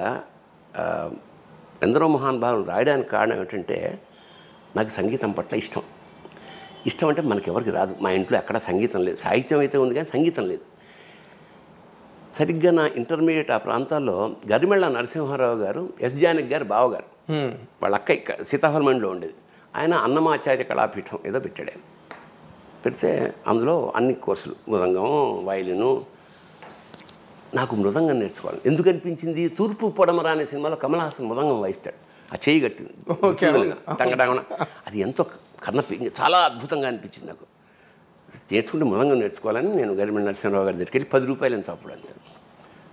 ఎందరో మహానుభావులు రాయడానికి కారణం ఏమిటంటే నాకు సంగీతం పట్ల ఇష్టం అంటే మనకెవరికి రాదు. మా ఇంట్లో ఎక్కడ సంగీతం లేదు. సాహిత్యం అయితే ఉంది కానీ సంగీతం లేదు. సరిగ్గా నా ఇంటర్మీడియట్ ఆ ప్రాంతాల్లో గరిమెళ్ళ నరసింహారావు గారు, ఎస్ జానకి గారు బావగారు, వాళ్ళ అక్క సీతాఫలమండిలో ఉండేది. ఆయన అన్నమాచార్య కళాపీఠం ఏదో పెట్టాడు. ఆయన పెడితే అందులో అన్ని కోర్సులు, మృదంగం, వయలిను. నాకు మృదంగం నేర్చుకోవాలి ఎందుకు అనిపించింది, తూర్పు పొడమరా అనే సినిమాలో కమల్ హాసన్ మృదంగం వాయిస్తాడు. ఆ చేయి కట్టింది టంగటంగన, అది ఎంతో చాలా అద్భుతంగా అనిపించింది నాకు. నేర్చుకుంటే మృదంగం నేర్చుకోవాలని నేను గరిమెళ్ళ నరసింహారావు గారి దగ్గరికి వెళ్ళి 10 రూపాయలు ఎంత అప్పుడు అంతే.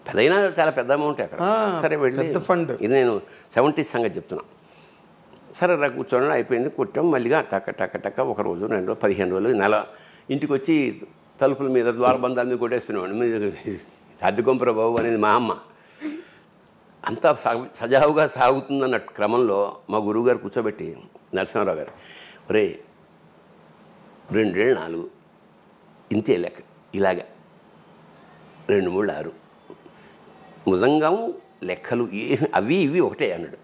పెద్దయినా చాలా పెద్ద అమౌంట్ అక్కడ. సరే వెళ్ళి ఫండ్, ఇది నేను 70s సంగతి చెప్తున్నా. సరే రా కూర్చోండి, అయిపోయింది. కుట్టాం మళ్ళీగా టక్క ఒక రోజు 2 రోజులు 15 రోజులు నెల ఇంటికి వచ్చి తలుపుల మీద ద్వారబంధాల మీద కొట్టేస్తున్నాడు. అద్దెకొంపర బాబు అనేది మా అమ్మ. అంతా సజావుగా సాగుతుందన్న క్రమంలో మా గురువుగారు కూర్చోబెట్టి నరసింహారావు గారు, ఒరే 2 ఏళ్ళు 4 ఇంతే లెక్క, ఇలాగా 2 3 6 మృదంగం లెక్కలు అవి ఇవి ఒకటే అన్నాడు.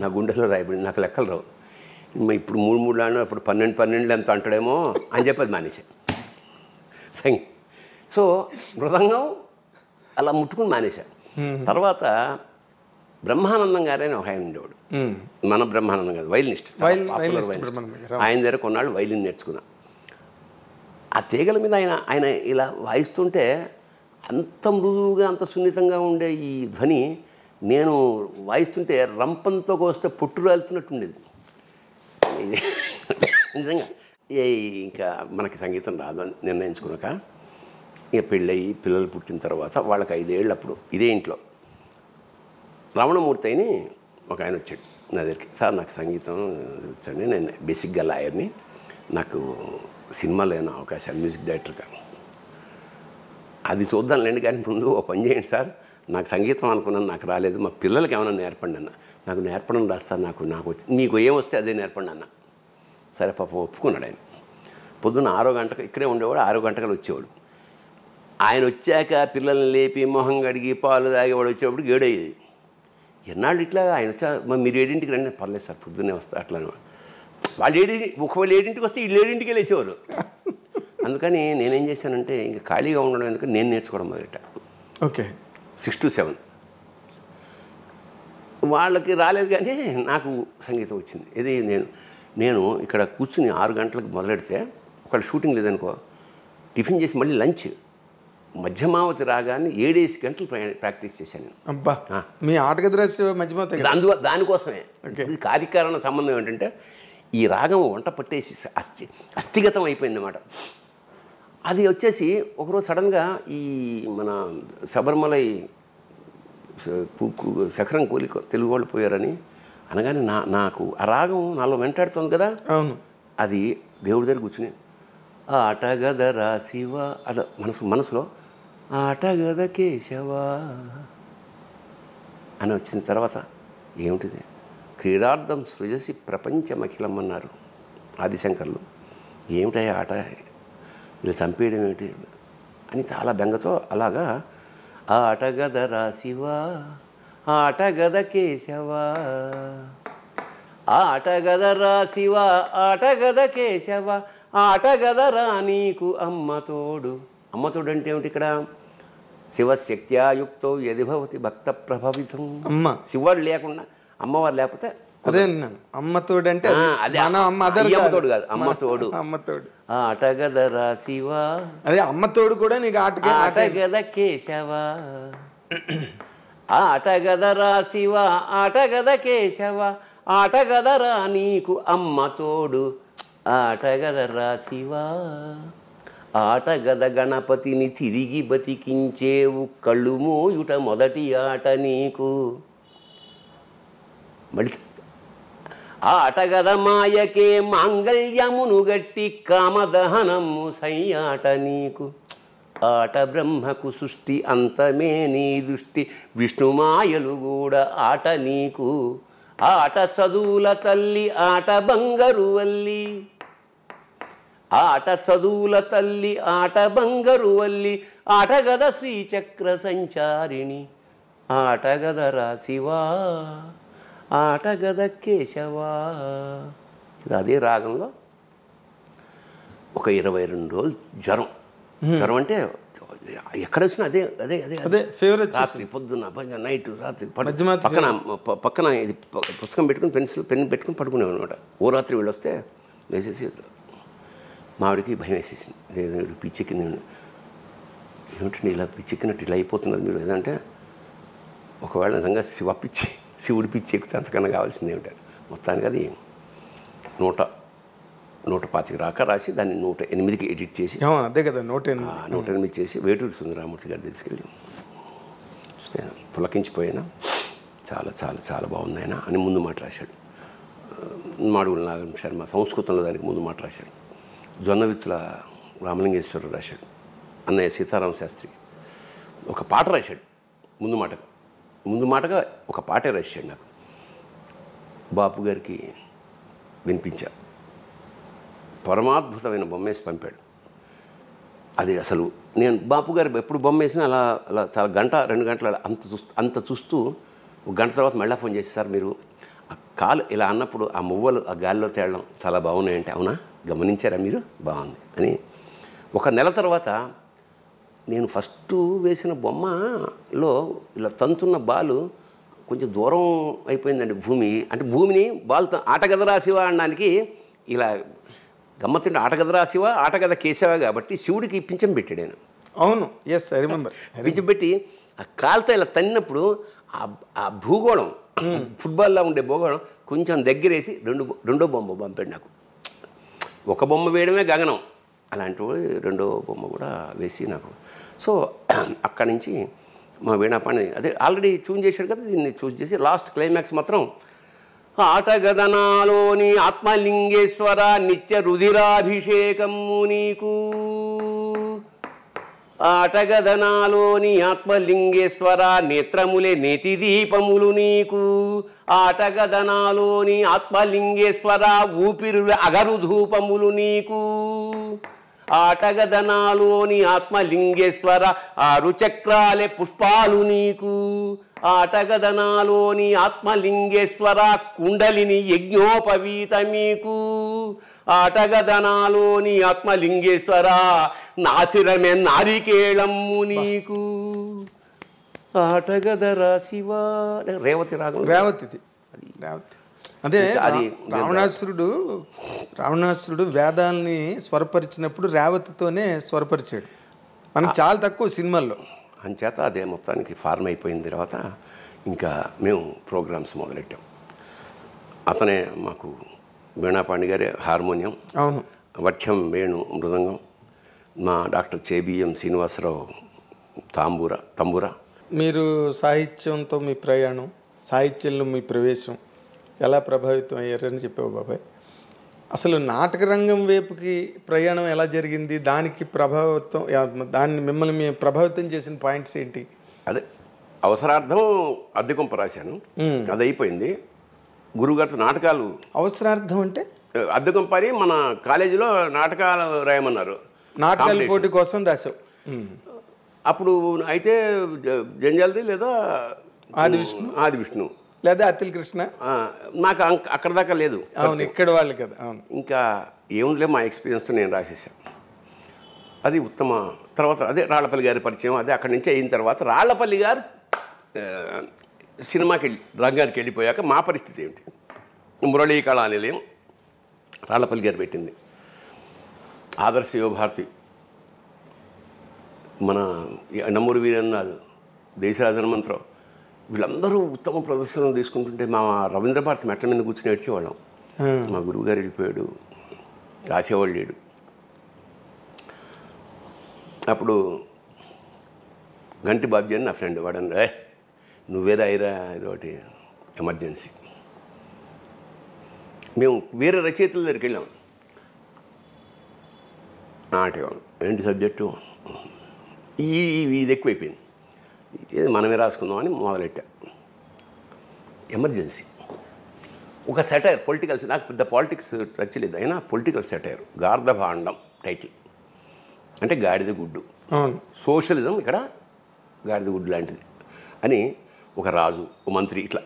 నా గుండెలో రాయబడింది. నాకు లెక్కలు రావు. ఇప్పుడు 3 3 ఆడినా అప్పుడు 12 ఎంత అంటాడేమో అని చెప్పేది మానేశాను సంగీ. సో మృదంగం అలా ముట్టుకుని మానేశాను. తర్వాత బ్రహ్మానందం గారైనా ఒక ఆయన ఉండేవాడు, మన బ్రహ్మానందం గారు వైలినిస్ట్, ఆయన దగ్గర కొన్నాళ్ళు వైలిన్ నేర్చుకున్నా. ఆ తీగల మీద ఆయన ఇలా వాయిస్తుంటే అంత మృదువుగా అంత సున్నితంగా ఉండే ఈ ధ్వని నేను వాయిస్తుంటే రంపంతో కోస్తే పొట్టు రాలుతున్నట్టు ఉండేది నిజంగా. ఇంకా మనకి సంగీతం రాదు అని నిర్ణయించుకున్నాక ఇక పెళ్ళయి పిల్లలు పుట్టిన తర్వాత వాళ్ళకి 5 ఏళ్ళు అప్పుడు ఇదే ఇంట్లో రమణమూర్తి అని ఒక ఆయన వచ్చాడు నా దగ్గరికి. సార్ నాకు సంగీతం వచ్చండి, నేను బేసిక్గా లాయర్ని, నాకు సినిమాలో ఏమైనా అవకాశాలు మ్యూజిక్ డైరెక్టర్గా. అది చూద్దాంలేండి కానీ ముందు ఓ పని చేయండి సార్, నాకు సంగీతం అనుకున్నాను, నాకు రాలేదు, మా పిల్లలకి ఏమైనా నేర్పండి అన్న. నాకు నేర్పడం రాదు సార్, నాకు వచ్చి మీకు ఏమొస్తే అదే నేర్పండి అన్న. సరే పాపం ఒప్పుకున్నాడు ఆయన. పొద్దున్న 6 గంటలకు ఇక్కడే ఉండేవాడు, 6 గంటలకు వచ్చేవాడు. ఆయన వచ్చాక పిల్లల్ని లేపి మొహం కడిగి పాలు తాగేవాడు వచ్చేవాడు 7 అయ్యేది. ఎన్నాళ్ళు ఇట్లా ఆయన వచ్చా మీరు 7ంటికి రండి, పర్లేదు సార్ పొద్దున్నే వస్తా అట్లా. వాళ్ళు 7 ఒకవేళ 7ంటికి వస్తే వీళ్ళు 7ంటికి లేచేవారు. అందుకని నేనేం చేశానంటే ఇంకా ఖాళీగా ఉండడం ఎందుకని నేను నేర్చుకోవడం మొదలెట్టా. ఓకే, 6 to 7 వాళ్ళకి రాలేదు కానీ నాకు సంగీతం వచ్చింది. ఇది నేను ఇక్కడ కూర్చుని 6 గంటలకు మొదలెడితే ఒకళ్ళు షూటింగ్ లేదనుకో, టిఫిన్ చేసి మళ్ళీ లంచ్, మధ్యమావతి రాగాన్ని 7 గంటలు ప్రాక్టీస్ చేశాను నేను. అబ్బా, మీ ఆటగది రహస్య మధ్యమావతి దానికోసమే. కార్యకారణ సంబంధం ఏంటంటే ఈ రాగం వంట పట్టేసి అస్థిగతం అయిపోయింది అన్నమాట. అది వచ్చేసి ఒకరోజు సడన్గా ఈ మన శబరిమలై శఖరం కూలి తెలుగు వాళ్ళు పోయారని అనగానే నాకు ఆ రాగం నాలో వెంటాడుతుంది కదా. అవును, అది దేవుడి దగ్గర కూర్చుని ఆటగదరా శివ అలా మనసులో ఆటగద కేశవా అని వచ్చిన తర్వాత ఏమిటిది, క్రీడార్థం సృజసి ప్రపంచమఖిలం అన్నారు ఆదిశంకర్లు. ఏమిటయ్యా ఆట, ఇలా చంపేయడం ఏమిటి అని చాలా బెంగతో అలాగా ఆటగదరా శివ ఆటగద కేశవా ఆటగదరా శివ ఆటగద కేశవ ఆటగదరా నీకు అమ్మతోడు. అమ్మతోడు అంటే ఏమిటి ఇక్కడ? శివశక్త్యాయుక్తో యది భవతి భక్త ప్రభావితం. అమ్మ శివుడు లేకుండా అమ్మవారు లేకపోతే అదే అన్నాను. అమ్మతోడు అంటే అదే అమ్మతోడు కాదు, అమ్మతోడు. అమ్మతోడు ఆటగదరా శివ, అదే అమ్మతోడు కూడా నీకు ఆటగద కేశవ, ఆటగదరా శివ, ఆటగద కేశవ, ఆటగదరా నీకు అమ్మతోడు, ఆటగదరా శివ. ఆటగద గణపతిని తిరిగి బతికించేవు, కళ్ళు మోయుట మొదటి ఆట నీకు. మళ్ళీ ఆటగద మాయకే మాంగళ్యమును గట్టి, కామదహనము సయ్యాట నీకు. ఆట బ్రహ్మకు సృష్టి అంతమే నీ దృష్టి, విష్ణుమాయలు కూడా ఆట నీకు. ఆట చదువుల తల్లి ఆట బంగారు వల్లి, ఆట చదువుల తల్లి ఆట బంగారు వల్లి, ఆటగద శ్రీచక్ర సంచారిణి, ఆటగదరా శివా, ఆటగద కేశవా. ఇది అదే రాగంలో ఒక 22 రోజులు జ్వరం. జ్వరం అంటే ఎక్కడ వచ్చినా అదే అదే అదే అదే ఫేవరెట్. రాత్రి పొద్దున్న నైట్ రాత్రి పక్కన ఇది పుస్తకం పెట్టుకుని పెన్ పెట్టుకుని పడుకునేవాడు అనమాట. ఓ రాత్రి వీళ్ళు వస్తే వేసేసి మావిడికి భయం వేసేసింది. వీడు పిచ్చెక్కింది. ఏమిటండి ఇలా పిచ్చెక్కినట్టు ఇలా అయిపోతున్నారు మీరు ఏదంటే, ఒకవేళ నిజంగా శివుడి పిచ్చి ఎక్కితే అంతకన్నా కావాల్సింది ఏమిటంటే, మొత్తానికి అది 125 రాక రాసి దాన్ని 108కి ఎడిట్ చేసి, అదే కదా 108 చేసి వేటూరి సుందరరామూర్తి గారి తీసుకెళ్ళి పులకించిపోయినా చాలా చాలా చాలా బాగుంది ఆయన అని ముందు మాట రాశాడు. మాడుగుల నాగం శర్మ సంస్కృతంలో దానికి ముందు మాట రాశాడు. జొన్నవిత్తుల రామలింగేశ్వరరావు రాశాడు. అన్నయ్య సీతారామ శాస్త్రి ఒక పాట రాశాడు ముందు మాటగా ఒక పాటే రాశాడు. నాకు బాపు గారికి వినిపించా. పరమాద్భుతమైన బొమ్మేసి పంపాడు. అది అసలు నేను బాపు గారు ఎప్పుడు బొమ్మ వేసినా అలా అలా చాలా గంట 2 గంటల అంత చూస్తూ ఒక గంట తర్వాత మళ్ళీ ఫోన్ చేసి, సార్ మీరు ఆ కాలు ఇలా అన్నప్పుడు ఆ మువ్వలు ఆ గాలిలో తేలడం చాలా బాగున్నాయంటే, అవునా గమనించారా మీరు, బాగుంది అని. ఒక నెల తర్వాత నేను ఫస్ట్ వేసిన బొమ్మలో ఇలా తంతున్న బాలు కొంచెం దూరం అయిపోయిందండి భూమి. అంటే భూమిని బాల్తో ఆటగదరా శివ అనడానికి ఇలా గమ్మత్తుంటే ఆటగదరా శివ, ఆటగద కేశవ కాబట్టి శివుడికి పింఛం పెట్టాడు ఆయన. అవును, ఎస్ ఐ రిమెంబర్. పింఛం పెట్టి ఆ కాలుతో ఇలా తన్నినప్పుడు ఆ భూగోళం ఫుట్బాల్లో ఉండే భూగోళం కొంచెం దగ్గరేసి రెండో బొమ్మ పంపాడు నాకు. ఒక బొమ్మ వేయడమే గగనం, అలాంటి రెండో బొమ్మ కూడా వేసి నాకు. సో అక్కడి నుంచి మా వీణాపాణి అదే ఆల్రెడీ ట్యూన్ చేశాడు కదా, దీన్ని చూస్ చేసి లాస్ట్ క్లైమాక్స్ మాత్రం ఆటగదనాలోని ఆత్మలింగేశ్వర నిత్య రుధిరాభిషేకము నీకు. ఆటగదనాలోని ఆత్మలింగేశ్వర నేత్రములే నేతి దీపములు నీకు. ఆటగదనాలోని ఆత్మలింగేశ్వర ఊపిరుల అగరు ధూపములు నీకు. ఆటగదనాలోని ఆత్మలింగేశ్వర 6 చక్రాలే పుష్పాలు నీకు. ఆటగదనాలోని ఆత్మలింగేశ్వర కుండలిని యజ్ఞోపవీత మీకు. ఆటగదనాలోని ఆత్మలింగేశ్వర నాసిరమే నారికేళమ్ము నీకు. ఆటగదరా శివ. రేవతి రాగం, రేవతిది. అదే అది రావణాసురుడు వేదాల్ని స్వరపరిచినప్పుడు రేవతితోనే స్వరపరిచాడు. మనకు చాలా తక్కువ సినిమాల్లో. అంచేత అదే మొత్తానికి ఫార్మ్ అయిపోయిన తర్వాత ఇంకా మేము ప్రోగ్రామ్స్ మొదలెట్టాం. అతనే మాకు వీణాపాణి గారే హార్మోనియం, అవును, వఠ్యం వేణు మృదంగం, మా డాక్టర్ చేబిఎం శ్రీనివాసరావు తంబూరా. మీరు సాహిత్యంతో మీ ప్రయాణం, సాహిత్యంలో మీ ప్రవేశం ఎలా ప్రభావితం అయ్యారని చెప్పావు బాబాయ్. అసలు నాటక రంగం వైపుకి ప్రయాణం ఎలా జరిగింది, దాన్ని మిమ్మల్ని ప్రభావితం చేసిన పాయింట్స్ ఏంటి? అదే అవసరార్థం అద్దెకొంప రాశాను, అది అయిపోయింది. గురుగారితో నాటకాలు. అవసరార్థం అంటే అద్దెకొంప అని మన కాలేజీలో నాటకాలు రాయమన్నారు. నాటకాల పోటీ కోసం రాశావు. అప్పుడు అయితే జంజాల్ది లేదా ఆది విష్ణు లేదా అతిల్ కృష్ణ? నాకు అక్కడ దాకా లేదు. అవును, ఇక్కడ వాళ్ళు కదా. అవును. ఇంకా ఏముందిలే, మా ఎక్స్పీరియన్స్తో నేను రాసేసాను. అది ఉత్తమ. తర్వాత అదే రాళ్లపల్లి గారి పరిచయం. అదే అక్కడి నుంచి అయిన తర్వాత రాళ్లపల్లి గారు సినిమాకి రంగానికి వెళ్ళిపోయాక మా పరిస్థితి ఏమిటి? మురళీ కళానిలయం రాళ్లపల్లి గారు పెట్టింది. ఆదర్శ యువభారతి, మన నంమూరి వీరేంద్రనాథ్, దేశరాజ హనుమంతరావు, వీళ్ళందరూ ఉత్తమ ప్రదర్శనలు తీసుకుంటుంటే మా రవీంద్ర భారతి మెట్ల మీద కూర్చుని ఏడ్చేవాళ్ళం. మా గురువు గారు వెళ్ళిపోయాడు, రాసేవాళ్ళు లేడు. అప్పుడు గంటి బాబ్జీ అని నా ఫ్రెండ్, వాడని నువ్వేదా అయిరా ఇదొకటి ఎమర్జెన్సీ. మేము వేరే రచయితల దగ్గరికి వెళ్ళాం. నాటకం ఏంటి సబ్జెక్టు, ఇది ఎక్కువైపోయింది, ఇది మనమే రాసుకుందామని మొదలెట్టా. ఎమర్జెన్సీ ఒక సెటైర్, పొలిటికల్స్. నాకు పెద్ద పాలిటిక్స్ నచ్చలేదు, అయినా పొలిటికల్ సెటైర్. గార్ధభాండం టైటిల్, అంటే గాడిద గుడ్డు. సోషలిజం ఇక్కడ గాడిద గుడ్డు లాంటిది అని ఒక రాజు, ఒక మంత్రి, ఇట్లా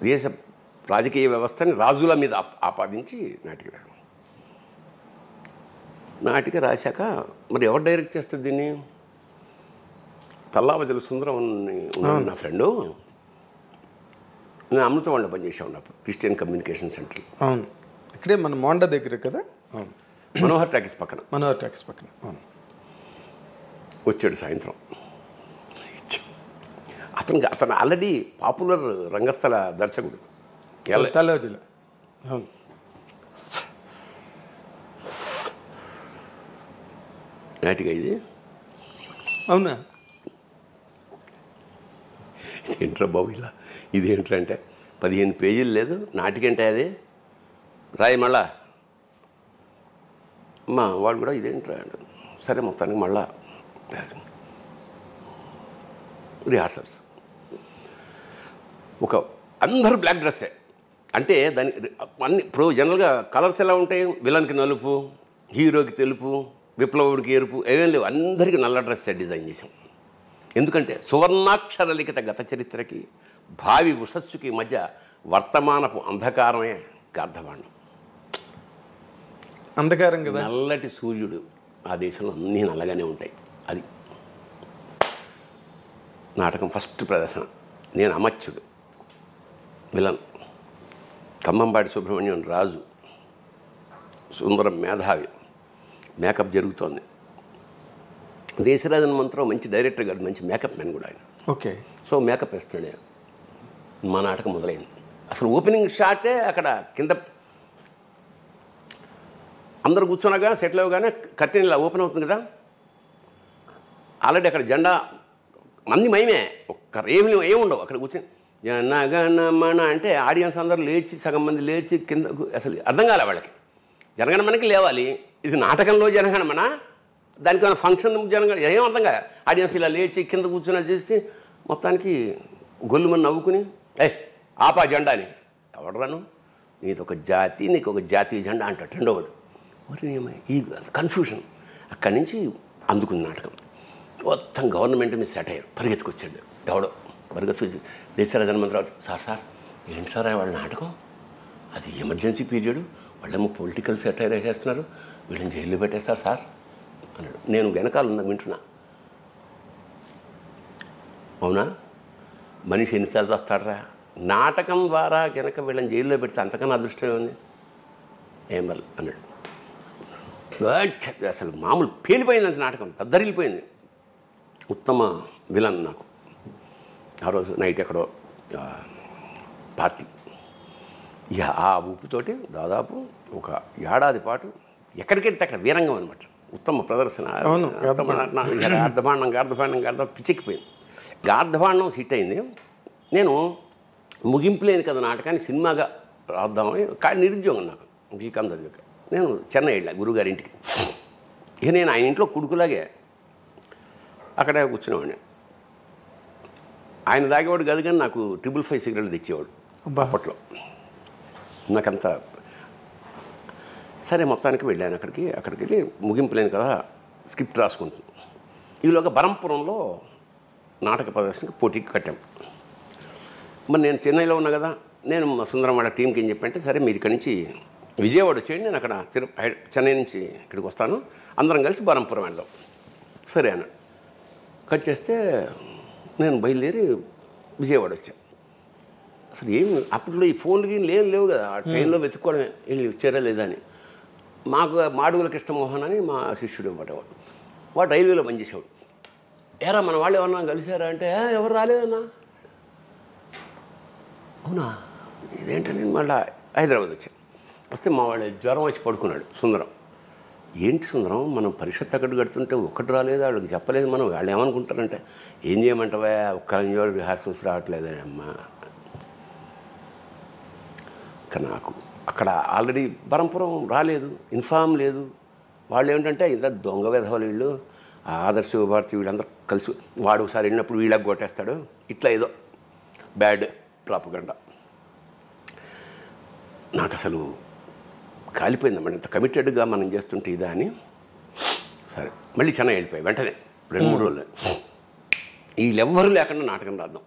దేశ రాజకీయ వ్యవస్థని రాజుల మీద ఆపాదించి నాటిక రాశాక మరి ఎవరు డైరెక్ట్ చేస్తుంది దీన్ని? తల్లావజల సుందరం ఉన్నాడు నా ఫ్రెండు. నేను అమృతవాళ్ళలో పనిచేసా ఉన్నప్పుడు క్రిస్టియన్ కమ్యూనికేషన్ సెంటర్. అవును, ఇక్కడే మన మోండ దగ్గర కదా. అవును, మనోహర్ టాకీస్ పక్కన. మనోహర్ టాకీస్ పక్కన. అవును. వచ్చాడు సాయంత్రం. అతను ఆల్రెడీ పాపులర్ రంగస్థల దర్శకుడు. తల్లావజల. అవును. నాటిక ఇది. అవునా? ఇదేంట్రా బాబు ఇలా, ఇదేంట్రా అంటే 15 పేజీలు లేదు నాటికంటే అది రాయి. మళ్ళా అమ్మా వాడు కూడా ఇదేంట్రా అంటే సరే మొత్తానికి మళ్ళా రిహార్సల్స్. ఒక అందరూ బ్లాక్ డ్రెస్సే, అంటే దాని అన్ని ఇప్పుడు జనరల్గా కలర్స్ ఎలా ఉంటాయి? విలన్కి నలుపు, హీరోకి తెలుపు, విప్లవుడికి ఎరుపు, ఏమేం లేవు. అందరికీ నల్ల డ్రెస్సే డిజైన్ చేసాం. ఎందుకంటే సువర్ణాక్షర లిఖిత గత చరిత్రకి భావి ఉషస్సుకి మధ్య వర్తమానపు అంధకారమే గార్ధభాండం. అంధకారం కదా. నల్లటి సూర్యుడు, ఆ దేశంలో అన్నీ నల్లగానే ఉంటాయి. అది నాటకం ఫస్ట్ ప్రదర్శన. నేను అమచ్యుడు, విలన్. ఖమ్మంపాటి సుబ్రహ్మణ్యం రాజు, సుందరం మేధావి. మేకప్ జరుగుతోంది. దేశరాజ హనుమంతరావు మంచి డైరెక్టర్ గారు, మంచి మేకప్ మ్యాన్ కూడా ఆయన. ఓకే. సో మేకప్ వేస్తున్నాడు. మా నాటకం మొదలైంది. అసలు ఓపెనింగ్ షాటే అక్కడ కింద అందరు కూర్చున్నాగా సెటిల్ అవ్వగానే కర్టెన్ ఇలా ఓపెన్ అవుతుంది కదా. ఆల్రెడీ అక్కడ జెండా మంది మయమే, ఒక్క ఏముండవు అక్కడ కూర్చొని జనగణమన అంటే ఆడియన్స్ అందరూ లేచి, సగం మంది లేచి కింద. అసలు అర్థం కాలే వాళ్ళకి. జనగణమనకి లేవాలి, ఇది నాటకంలో జనగణమన, దానికి ఫంక్షన్ జనగణ, ఏం అర్థం కాదు. ఆడియన్స్ ఇలా లేచి కింద కూర్చొని చేసి మొత్తానికి గొల్లుమని నవ్వుకుని ఆపా జెండా అని. ఎవడరాను, నీది ఒక జాతి, నీకు ఒక జాతీయ జెండా అంటాడు రెండోవాడు. మరి ఈ కన్ఫ్యూషన్ అక్కడి నుంచి అందుకుంది నాటకం. మొత్తం గవర్నమెంట్ మీద సెట్ అయ్యారు. పరిగెత్తుకొచ్చాడు ఎవడో, పరిగెత్తుకొచ్చి దేశరాజ హనుమంతరావు, సార్ ఏంటి సార్ వాళ్ళ నాటకం, అది ఎమర్జెన్సీ పీరియడ్, వాళ్ళేమో పొలిటికల్ సెటైర్ వేసేస్తున్నారు, వీళ్ళని జైల్లో పెట్టేస్తారు సార్ అన్నాడు. నేను వెనకాల ఉన్నా, వింటున్నా. అవునా, మనిషి ఎన్నిసార్లు వస్తాడరా, నాటకం ద్వారా కనుక వీళ్ళని జైల్లో పెడితే అంతకన్నా అదృష్టం ఉంది ఏం వల్ల అన్నాడు. అసలు మామూలు పేలిపోయింది అంత నాటకం, దద్దరిల్లిపోయింది. ఉత్తమ విలన్ నాకు. ఆ రోజు నైట్ ఎక్కడో పార్టీ. ఇక ఆ ఊపుతోటి దాదాపు ఒక ఏడాది పాటు ఎక్కడికెడితే అక్కడ వీరంగం అనమాట. ఉత్తమ ప్రదర్శన. గార్ధభాండం పిచ్చెక్కిపోయింది. గార్ధభాండం హిట్ అయింది. నేను ముగింపు లేని కదా నాటకాన్ని సినిమాగా రాద్దామని, కానీ నిరుద్యోగం నాకు బీకామ్ చదివాక. నేను చెన్నై వెళ్ళా గురువుగారింటికి. ఇక నేను ఆయన ఇంట్లో కొడుకులాగే అక్కడే కూర్చునేవాడిని. ఆయన తాగేవాడు కాదు, కానీ నాకు 555 సిగరెట్లు తెచ్చేవాడు అప్పట్లో. నాకంతా సరే మొత్తానికి వెళ్ళాను అక్కడికి వెళ్ళి ముగింపు లేని కదా స్క్రిప్ట్ రాసుకుంటుంది. ఈలోగా బరంపురంలో నాటక ప్రదర్శనకి పోటీకి కట్టాం. మరి నేను చెన్నైలో ఉన్నా కదా, నేను మా సుందరం వాళ్ళ టీంకి ఏం చెప్పంటే, సరే మీరు ఇక్కడి నుంచి విజయవాడ వచ్చేయండి, నేను అక్కడ చెన్నై నుంచి ఇక్కడికి వస్తాను, అందరం కలిసి బరంపురం వెళ్దాం. సరే అన్నాడు. కట్ చేస్తే నేను బయలుదేరి విజయవాడ వచ్చాను. అసలు ఏం అప్పట్లో ఈ ఫోన్లకి లేవు కదా, ఆ ట్రైన్లో వెతుక్కోవడమే వెళ్ళి వచ్చారా లేదా అని. మాకు మాడుగుల కృష్ణమోహన్ అని మా శిష్యుడు అన్నమాట, వాడు రైల్వేలో పనిచేసేవాడు. ఏరా మన వాళ్ళు ఏమన్నా కలిసారా అంటే, ఎవరు రాలేదన్నా. అవునా, ఇదేంటని మళ్ళీ హైదరాబాద్ వచ్చాను. వస్తే మా వాడు జ్వరం వచ్చి పడుకున్నాడు. సుందరం, ఏంటి సుందరం, మనం పరిషత్ అక్కడ కడుతుంటే ఒక్కటి రాలేదు, వాళ్ళకి చెప్పలేదు, మనం వాళ్ళు ఏమనుకుంటారంటే, ఏం చేయమంటావా, ఒక్క రిహార్సల్స్ రావట్లేదే అమ్మా. ఇంకా నాకు అక్కడ ఆల్రెడీ బరంపురం రాలేదు, ఇన్ఫామ్ లేదు. వాళ్ళు ఏమిటంటే ఇంత దొంగ వెధవలు వీళ్ళు, ఆదర్శ భారతి వీళ్ళందరూ కలిసి, వాడు ఒకసారి వెళ్ళినప్పుడు వీళ్ళకి కొట్టేస్తాడు, ఇట్లా ఏదో బ్యాడ్ ప్రాపగండా. నాకు అసలు కాలిపోయిందన్నమాట, ఇంత కమిటెడ్గా మనం చేస్తుంటే ఇదా అని. సరే మళ్ళీ చెన్నై వెళ్ళిపోయి వెంటనే 2-3 రోజులు వీళ్ళెవ్వరూ లేకుండా నాటకం రాద్దాం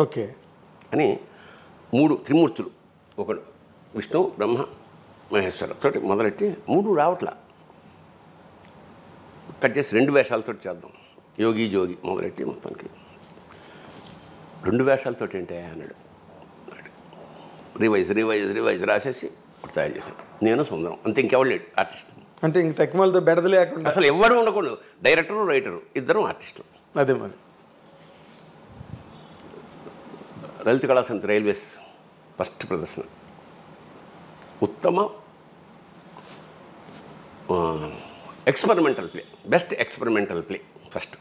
ఓకే అని 3 త్రిమూర్తులు, ఒకడు విష్ణు బ్రహ్మ మహేశ్వరతో మొదలెట్టి 3 రావట్లా, కట్ చేసి 2 వేషాలతో చేద్దాం, యోగి జోగి మొదలెట్టి మొత్తానికి 2 వేషాలతో ఏంటే అన్నాడు. రివైజ్ రాసేసి తయారు చేశాను, నేను సుందరం అంతే, ఇంకెవరు లేడు ఆర్టిస్ట్. అంటే ఇంక తక్కువలతో బెడద లేకుండా అసలు ఎవరు ఉండకూడదు, డైరెక్టరు రైటరు ఇద్దరం ఆర్టిస్టులు. అదే మరి లలిత కళా సమితి రైల్వేస్ ఫస్ట్ ప్రదర్శన, ఉత్తమ experimental play, best experimental play first.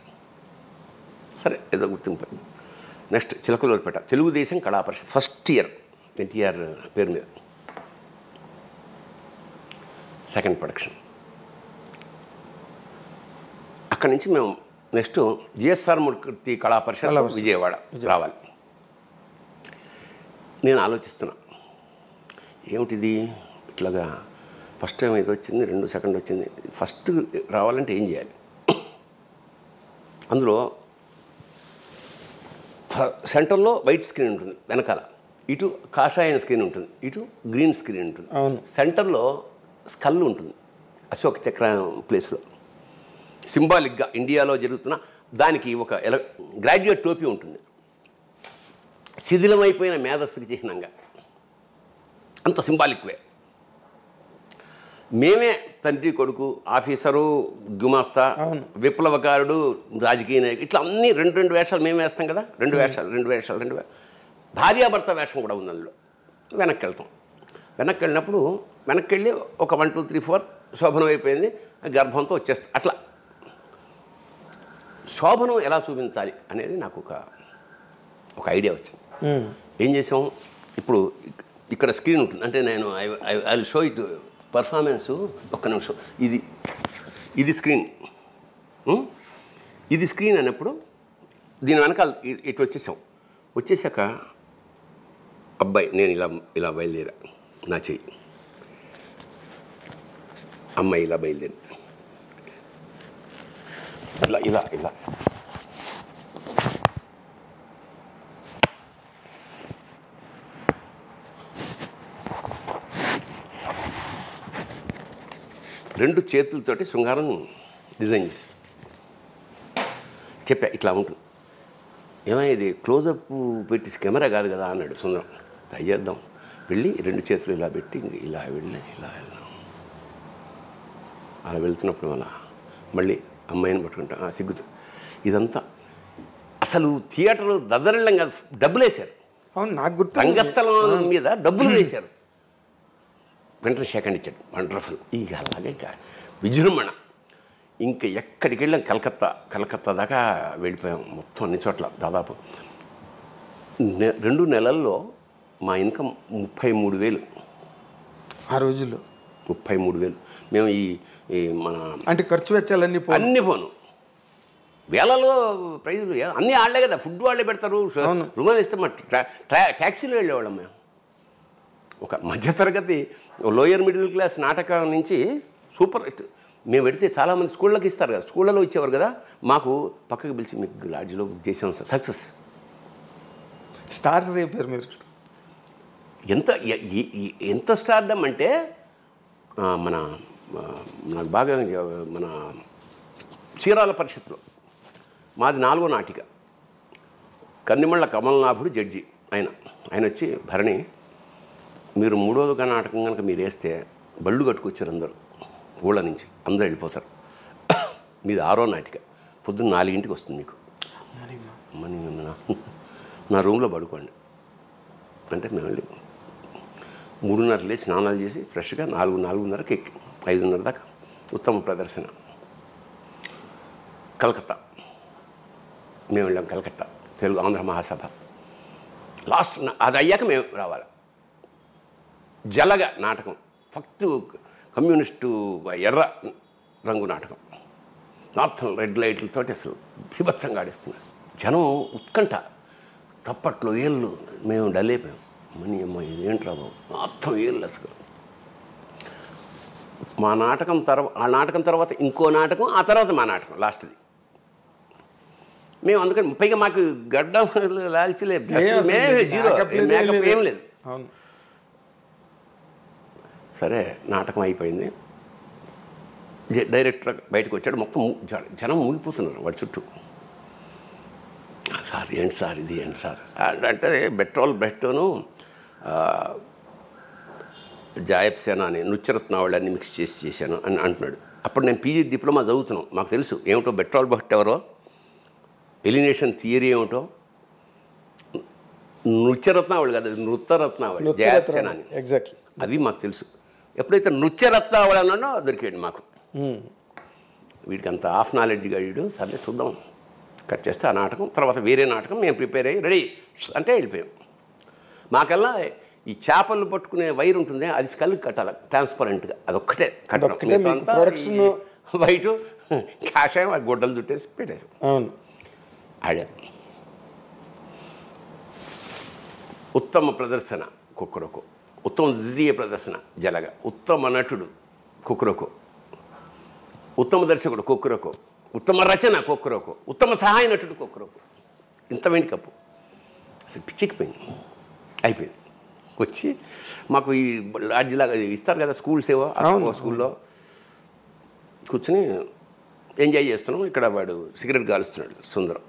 సరే ఏదో గుర్తింపు. నెక్స్ట్ చిలకలూరిపేట తెలుగుదేశం కళా పరిషత్ ఫస్ట్ ఇయర్, ఎన్టీఆర్ పేరు మీద సెకండ్ ప్రొడక్షన్. అక్కడి నుంచి మేము నెక్స్ట్ జిఎస్ఆర్ మూర్తి కళా పరిషత్ విజయవాడ రావాలి. నేను ఆలోచిస్తున్నా, ఏమిటిది ఇట్లాగా ఫస్ట్ టైం ఇది వచ్చింది, 2 సెకండ్ వచ్చింది, ఫస్ట్ రావాలంటే ఏం చేయాలి. అందులో సెంటర్లో వైట్ స్క్రీన్ ఉంటుంది, వెనకాల ఇటు కాషాయం స్క్రీన్ ఉంటుంది, ఇటు గ్రీన్ స్క్రీన్ ఉంటుంది, సెంటర్లో స్కల్ ఉంటుంది అశోక్ చక్రం ప్లేస్లో, సింబాలిక్గా ఇండియాలో జరుగుతున్న దానికి ఒక గ్రాడ్యుయేట్ టోపీ ఉంటుంది, శిథిలమైపోయిన మేధస్సుకి చిహ్నంగా, అంత సింబాలిక్ వే. మేమే తండ్రి కొడుకు, ఆఫీసరు, గుమాస్తా, విప్లవకారుడు, రాజకీయ నాయకుడు, ఇట్లా అన్నీ 2 వేషాలు మేము వేస్తాం కదా, 2 వేషాలు భార్యాభర్త వేషం కూడా ఉంది అందులో. వెనక్కి వెళ్తాం, వెనక్కి వెళ్ళినప్పుడు వెనక్కి వెళ్ళి ఒక 1 2 3 4 శోభనం అయిపోయింది, గర్భంతో వచ్చేస్తాం. అట్లా శోభనం ఎలా చూపించాలి అనేది నాకు ఒక ఐడియా వచ్చింది. ఏం చేసాం, ఇప్పుడు ఇక్కడ స్క్రీన్ ఉంటుంది, అంటే నేను I will show it performance. ఒక్క నిమిషం, ఇది స్క్రీన్, ఇది స్క్రీన్ అన్నప్పుడు దీని వెనకాల ఇటు వచ్చేసాక అబ్బాయి నేను ఇలా బయలుదేరా, నా చెయ్యి, అమ్మాయి ఇలా బయలుదేరి ఇలా రెండు చేతులతోటి శృంగారం డిజైన్ చేసి చెప్పా, ఇట్లా ఉంటుంది. ఏమైనా ఇది క్లోజప్ పెట్టి కెమెరా కాదు కదా అన్నాడు సుందరం. ట్రై చేద్దాం, వెళ్ళి 2 చేతులు ఇలా పెట్టి ఇలా వెళ్ళి ఇలా వెళ్దాం. అలా వెళ్తున్నప్పుడు మళ్ళీ అమ్మాయిని పట్టుకుంటాం, సిగ్గుతూ. ఇదంతా అసలు థియేటర్ దద్దరిల్లం కాదు, డబ్బులు వేశారు. అవును, నాకు గుర్తు. రంగస్థలం మీద డబ్బులు వేశారు. వెంటనే సెకండ్ ఇచ్చాడు, వండర్ఫుల్. ఇక అలాగే ఇంకా విజృంభణ. ఇంకా ఎక్కడికి వెళ్ళాం, కలకత్తా దాకా వెళ్ళిపోయాం. మొత్తం అన్ని చోట్ల దాదాపు 2 నెలల్లో మా ఇన్కమ్ 33,000 ఆ రోజుల్లో. 33,000. మేము ఈ మన అంటే ఖర్చు వెచ్చాలన్నీ అన్నీ పోను, వేలలో ప్రైజులు అన్నీ వాళ్ళే కదా, ఫుడ్ వాళ్ళే పెడతారు, రుణాలు ఇస్తే మా ట్యాక్సీలో వెళ్ళేవాళ్ళం మేము. ఒక మధ్యతరగతి లోయర్ మిడిల్ క్లాస్ నాటకం నుంచి సూపర్ హిట్. మేము పెడితే చాలామంది స్కూళ్ళకి ఇస్తారు కదా, స్కూళ్ళలో ఇచ్చేవారు కదా, మాకు పక్కకి పిలిచి మీకు లాడ్జ్లో బుక్ చేసాం సార్, సక్సెస్. స్టార్స్ అయిపోయారు మీరు. ఎంత స్టార్డమ్ అంటే మన నాకు బాగా మన చీరాల పరిషత్లో మాది 4వ నాటిక. కన్నిమళ్ళ కమలనాభుడు జడ్జి. ఆయన వచ్చి, భరణి మీరు 3వ నాటకం కనుక మీరు వేస్తే బళ్ళు కట్టుకొచ్చారు అందరూ, ఊళ్ళ నుంచి అందరూ వెళ్ళిపోతారు. మీది 6వ నాటిక, పొద్దున్న 4ంటికి వస్తుంది మీకు, మనీ నా రూమ్లో పడుకోండి అంటే మేము వెళ్ళి 3:30 లేచి స్నానాలు చేసి ఫ్రెష్గా 4:30కి ఎక్కి 5:30 దాకా ఉత్తమ ప్రదర్శన. కలకత్తా మేము వెళ్ళాం. కలకత్తా తెలుగు ఆంధ్ర మహాసభ లాస్ట్ అది అయ్యాక మేము రావాలి. జలగ నాటకం, ఫస్ట్ కమ్యూనిస్టు ఎర్ర రంగు నాటకం, మొత్తం రెడ్ లైట్లతో అసలు బీభత్సంగా ఆడిస్తున్నారు. జనం ఉత్కంఠ, తప్పట్లో ఏళ్ళు. మేము డల్ అయిపోయాం. మనీ అమ్మ ఇదేంటి రాబు, మొత్తం ఏళ్ళు అసలు. మా నాటకం ఆ నాటకం తర్వాత ఇంకో నాటకం, ఆ తర్వాత మా నాటకం లాస్ట్ది. మేము అందుకని పైగా మాకు గడ్డం లాల్చలేదు, జీరో, మేకప్ ఏం లేదు. సరే నాటకం అయిపోయింది. డైరెక్టర్ బయటకు వచ్చాడు. మొత్తం జనం మూగిపోతున్నారు వాడి చుట్టూ. సార్ ఏంటి సార్ ఇది, ఏంటి సార్ అంటే బెట్టోను జాయబ్ సేనా అని నృత్యరత్న వాళ్ళని మిక్స్ చేశాను అని అంటున్నాడు. అప్పుడు నేను పీజీ డిప్లొమా చదువుతున్నాను. మాకు తెలుసు ఏమిటో బెట్రోల్ భట్ ఎవరో, ఎలినేషన్ థియరీ ఏమిటో. నృత్యరత్నావళి కాదు, నృత్యరత్నావళి జాయబ్ సేనా అని, ఎగ్జాక్ట్లీ అది మాకు తెలుసు. ఎప్పుడైతే నృత్యరత్నావళి అన్నాడో దొరికాడు మాకు. వీడికి అంత హాఫ్ నాలెడ్జ్గా వీడు. సర్లే చూద్దాం, కట్ చేస్తే ఆ నాటకం. తర్వాత వేరే నాటకం మేము ప్రిపేర్ అయ్యి రెడీ అంటే వెళ్ళిపోయాం. మాకల్లా ఈ చేపలు పట్టుకునే వైర్ ఉంటుంది, అది స్కల్కి కట్టాలి ట్రాన్స్పరెంట్గా, అదొక్కటే కట్టడం. ప్రొడక్షన్ వైట్ కాషాయం ఆ గుడ్డలు చుట్టేసి పెట్టేసాం. అవును, ఆడా. ఉత్తమ ప్రదర్శన కుక్కరొకో, ఉత్తమ ద్వితీయ ప్రదర్శన జలగ, ఉత్తమ నటుడు కుక్కరొకో, ఉత్తమ దర్శకుడు కుక్కరొకో, ఉత్తమ రచన కుక్కరొకో, ఉత్తమ సహాయ నటుడు కుక్కరొకో. ఇంత వెండి కప్పు అసలు పిచ్చికిపోయింది. అయిపోయింది. వచ్చి మాకు ఈ లాడ్జిలాగా ఇస్తారు కదా స్కూల్స్ ఏవో, స్కూల్లో కూర్చుని ఎంజాయ్ చేస్తున్నాం. ఇక్కడ వాడు సిగరెట్ కాలుస్తున్నాడు సుందరం.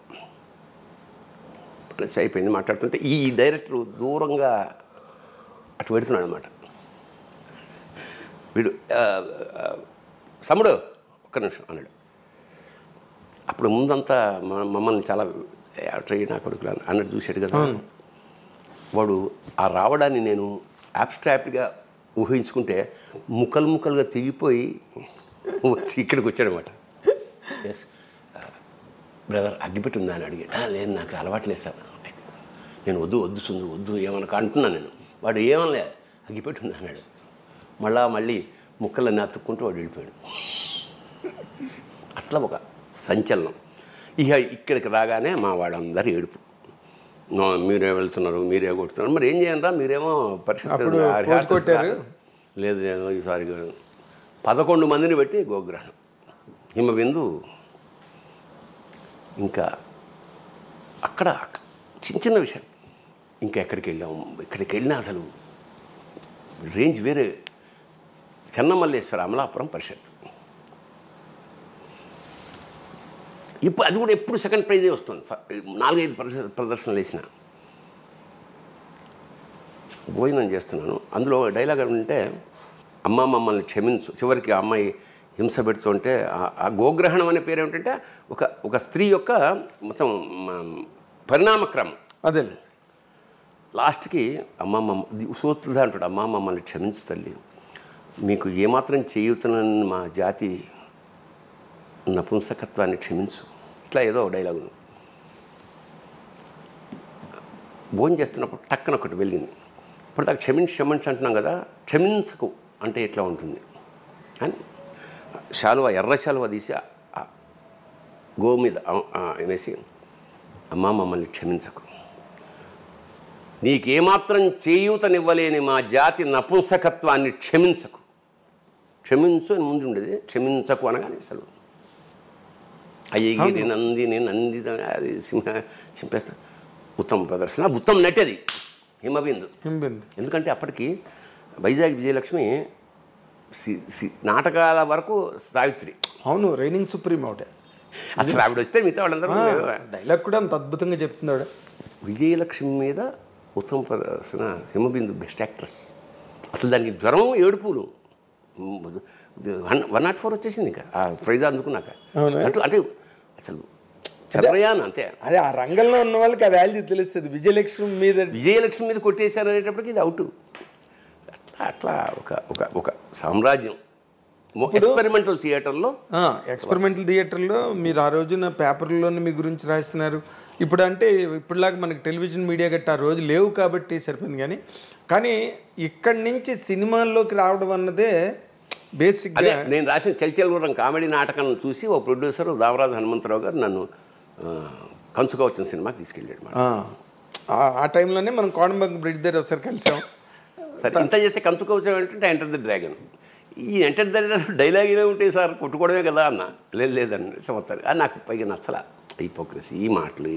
ప్లస్ అయిపోయింది. మాట్లాడుతుంటే ఈ డైరెక్టర్ దూరంగా అటు పెడుతున్నాడు అనమాట. వీడు సముడు ఒక్క నిమిషం అన్నాడు. అప్పుడు ముందంతా మమ్మల్ని చాలా ట్రైన్ కొడుకులు అన్నట్టు చూశాడు కదా. వాడు ఆ రావడాన్ని నేను అబ్స్ట్రాక్ట్గా ఊహించుకుంటే ముక్కలు ముక్కలుగా తెగిపోయి వచ్చి ఇక్కడికి వచ్చాడనమాట. ఎస్ బ్రదర్ అగ్గిపెట్టి ఉందా అని అడిగాడు. లేదు నాకు అలవాట్లేదు సార్. నేను వద్దు సుందు వద్దు ఏమన్నా అంటున్నాను నేను. వాడు ఏమనలే, అగ్గిపెట్టి ఉందా అన్నాడు. మళ్ళీ ముక్కలన్నీ అతుక్కుంటూ వాడు వెళ్ళిపోయాడు. అట్లా ఒక సంచలనం. ఇక ఇక్కడికి రాగానే మా వాళ్ళందరూ ఏడుపు. మీరే వెళ్తున్నారు, మీరే కొడుతున్నారు, మరి ఏం చేయండి రా, మీరేమో పరిస్థితి లేదు. నేను ఈసారి 11 మందిని పెట్టి గోగ్రహణం, హిమబిందు. ఇంకా అక్కడ చిన్న విషయం. ఇంకా ఎక్కడికి వెళ్ళాము, ఇక్కడికి వెళ్ళినా అసలు రేంజ్ వేరే. చెన్నమల్లేశ్వర అమలాపురం పరిషత్. ఇప్పుడు అది కూడా ఎప్పుడు సెకండ్ ప్రైజే వస్తుంది. 4-5 ప్రదర్శనలు వేసిన. భోజనం చేస్తున్నాను, అందులో డైలాగ్ అంటే అమ్మ మమ్మల్ని క్షమించు. చివరికి ఆ అమ్మాయి హింస పెడుతుంటే ఆ గోగ్రహణం అనే పేరు ఏమిటంటే ఒక స్త్రీ యొక్క మొత్తం పరిణామక్రమం. అదే లాస్ట్కి సూత్రుడు అంటాడు, అమ్మ మమ్మల్ని క్షమించు తల్లి, మీకు ఏమాత్రం చేయుతున్న మా జాతి నపుంసకత్వాన్ని క్షమించు. ఇట్లా ఏదో డైలాగు. భోజనం చేస్తున్నప్పుడు టక్కన ఒకటి వెళ్ళింది. ఇప్పుడు దాకా క్షమించి అంటున్నాం కదా, క్షమించకు అంటే ఎట్లా ఉంటుంది అని శాలువ, ఎర్ర శాలువ తీసి గో మీద వేసి, అమ్మ మమ్మల్ని క్షమించకు, నీకేమాత్రం చేయూతనివ్వలేని మా జాతి నపుంసకత్వాన్ని క్షమించకు. క్షమించు అని ముందు ఉండేది, క్షమించకు అనగానే అసలు అయ్యగిరి నందిని అది చింపేస్తా. ఉత్తమ ప్రదర్శన, ఉత్తమ నటి అది హిమబిందు. ఎందుకంటే అప్పటికి వైజాగ్ విజయలక్ష్మి నాటకాల వరకు సావిత్రి. అవును, రైనింగ్ సుప్రీం ఒకటే. అసలు ఆవిడ వస్తే మిగతా వాళ్ళందరూ డైలాగ్ కూడా అంత అద్భుతంగా చెప్తున్నాడు. విజయలక్ష్మి మీద ఉత్తమ ప్రదర్శన, హిమబిందు బెస్ట్ యాక్ట్రెస్. అసలు దానికి జ్వరం, ఏడుపులు 104 వచ్చేసింది ఇంకా ఆ ప్రైజ్ అందుకున్నాక. అంటే అసలు చంద్రయాన్ అంతే. అదే ఆ రంగంలో ఉన్న వాళ్ళకి ఆ వాల్యూ తెలుస్తుంది. విజయలక్ష్మి మీద కొట్టేశారు అనేటప్పటికి ఇది అవుట్. అట్లా ఒక ఒక ఒక సామ్రాజ్యం. ఎక్స్పెరిమెంటల్ థియేటర్లో మీరు ఆ రోజున పేపర్లోనే మీ గురించి రాస్తున్నారు. ఇప్పుడు అంటే ఇప్పుడులాగా మనకి టెలివిజన్ మీడియా గట్రా ఆ రోజు లేవు కాబట్టి సరిపోయింది. కానీ ఇక్కడి నుంచి సినిమాల్లోకి రావడం అన్నదే బేసిక్గా. నేను రాసిన చల్చల్వరం కామెడీ నాటకం చూసి ఓ ప్రొడ్యూసర్ దామరాజు హనుమంతరావు గారు నన్ను కంచుగా వచ్చిన సినిమాకి తీసుకెళ్ళాడు. ఆ టైంలోనే మనం కోడంబంగ బ్రిడ్జ్ దగ్గర ఒకసారి కలిసాం. సరే, ఇంత చేస్తే కంచుగా వచ్చామంటే ఎంటర్ ద డ్రాగన్. ఈ ఎంటర్ ద డైలాగ్ ఏమే ఉంటాయి సార్, కొట్టుకోవడమే కదా అన్న. లేదని సంవత్సరం అది నాకు పైగా నచ్చలా. హిపోక్రసీ, ఈ మాటలు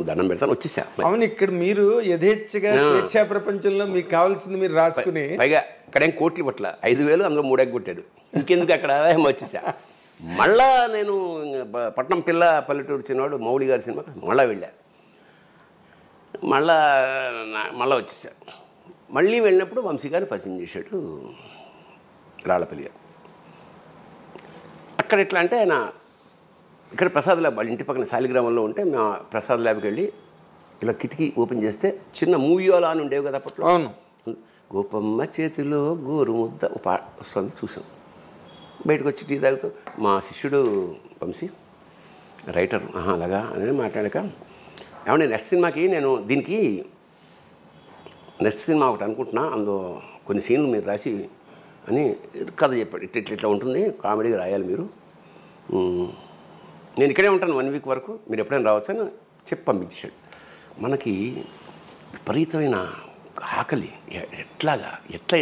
దండం పెడతాను వచ్చేసా. అవును, ఇక్కడ మీరు యథేచ్ఛగా స్వేచ్ఛా ప్రపంచంలో మీకు కావాల్సింది మీరు రాసుకుని, పైగా ఇక్కడేం కోట్లు పట్ల 5,000 అందులో 3 కొట్టాడు. ఇంకెందుకు అక్కడ వచ్చేసా. మళ్ళా నేను పట్నం పిల్ల పల్లెటూరు చిన్నవాడు మౌళి గారి సినిమా మళ్ళీ వెళ్ళా. మళ్ళా వచ్చేసా. మళ్ళీ వెళ్ళినప్పుడు వంశీ గారిని పరిచయం చేశాడు రాళ్ళపల్లి గారు. అక్కడ ఎట్లా అంటే ఆయన ఇక్కడ ప్రసాద్ ల్యాబ్, వాళ్ళ ఇంటి పక్కన శాలిగ్రామంలో ఉంటే మా ప్రసాద్ ల్యాబ్కి వెళ్ళి ఇలా కిటికీ ఓపెన్ చేస్తే చిన్న మూవీలో అని ఉండేవి కదా అప్పట్లో. అవును, గోపమ్మ చేతిలో గోరు ముద్ద వస్తుంది చూసాం. బయటకు వచ్చి టీ తాగుతూ మా శిష్యుడు వంశీ రైటర్ అలాగా అని మాట్లాడాక, ఏమంటే నెక్స్ట్ సినిమాకి నేను దీనికి నెక్స్ట్ సినిమా ఒకటి అనుకుంటున్నా, అందులో కొన్ని సీన్లు మీరు రాసి అని కథ చెప్పాడు. ఇట్లా ఉంటుంది, కామెడీగా రాయాలి మీరు, నేను ఇక్కడే ఉంటాను 1 వీక్ వరకు, మీరు ఎప్పుడైనా రావచ్చు అని చెప్పి పంపించాడు. మనకి విపరీతమైన ఆకలి. ఎట్లా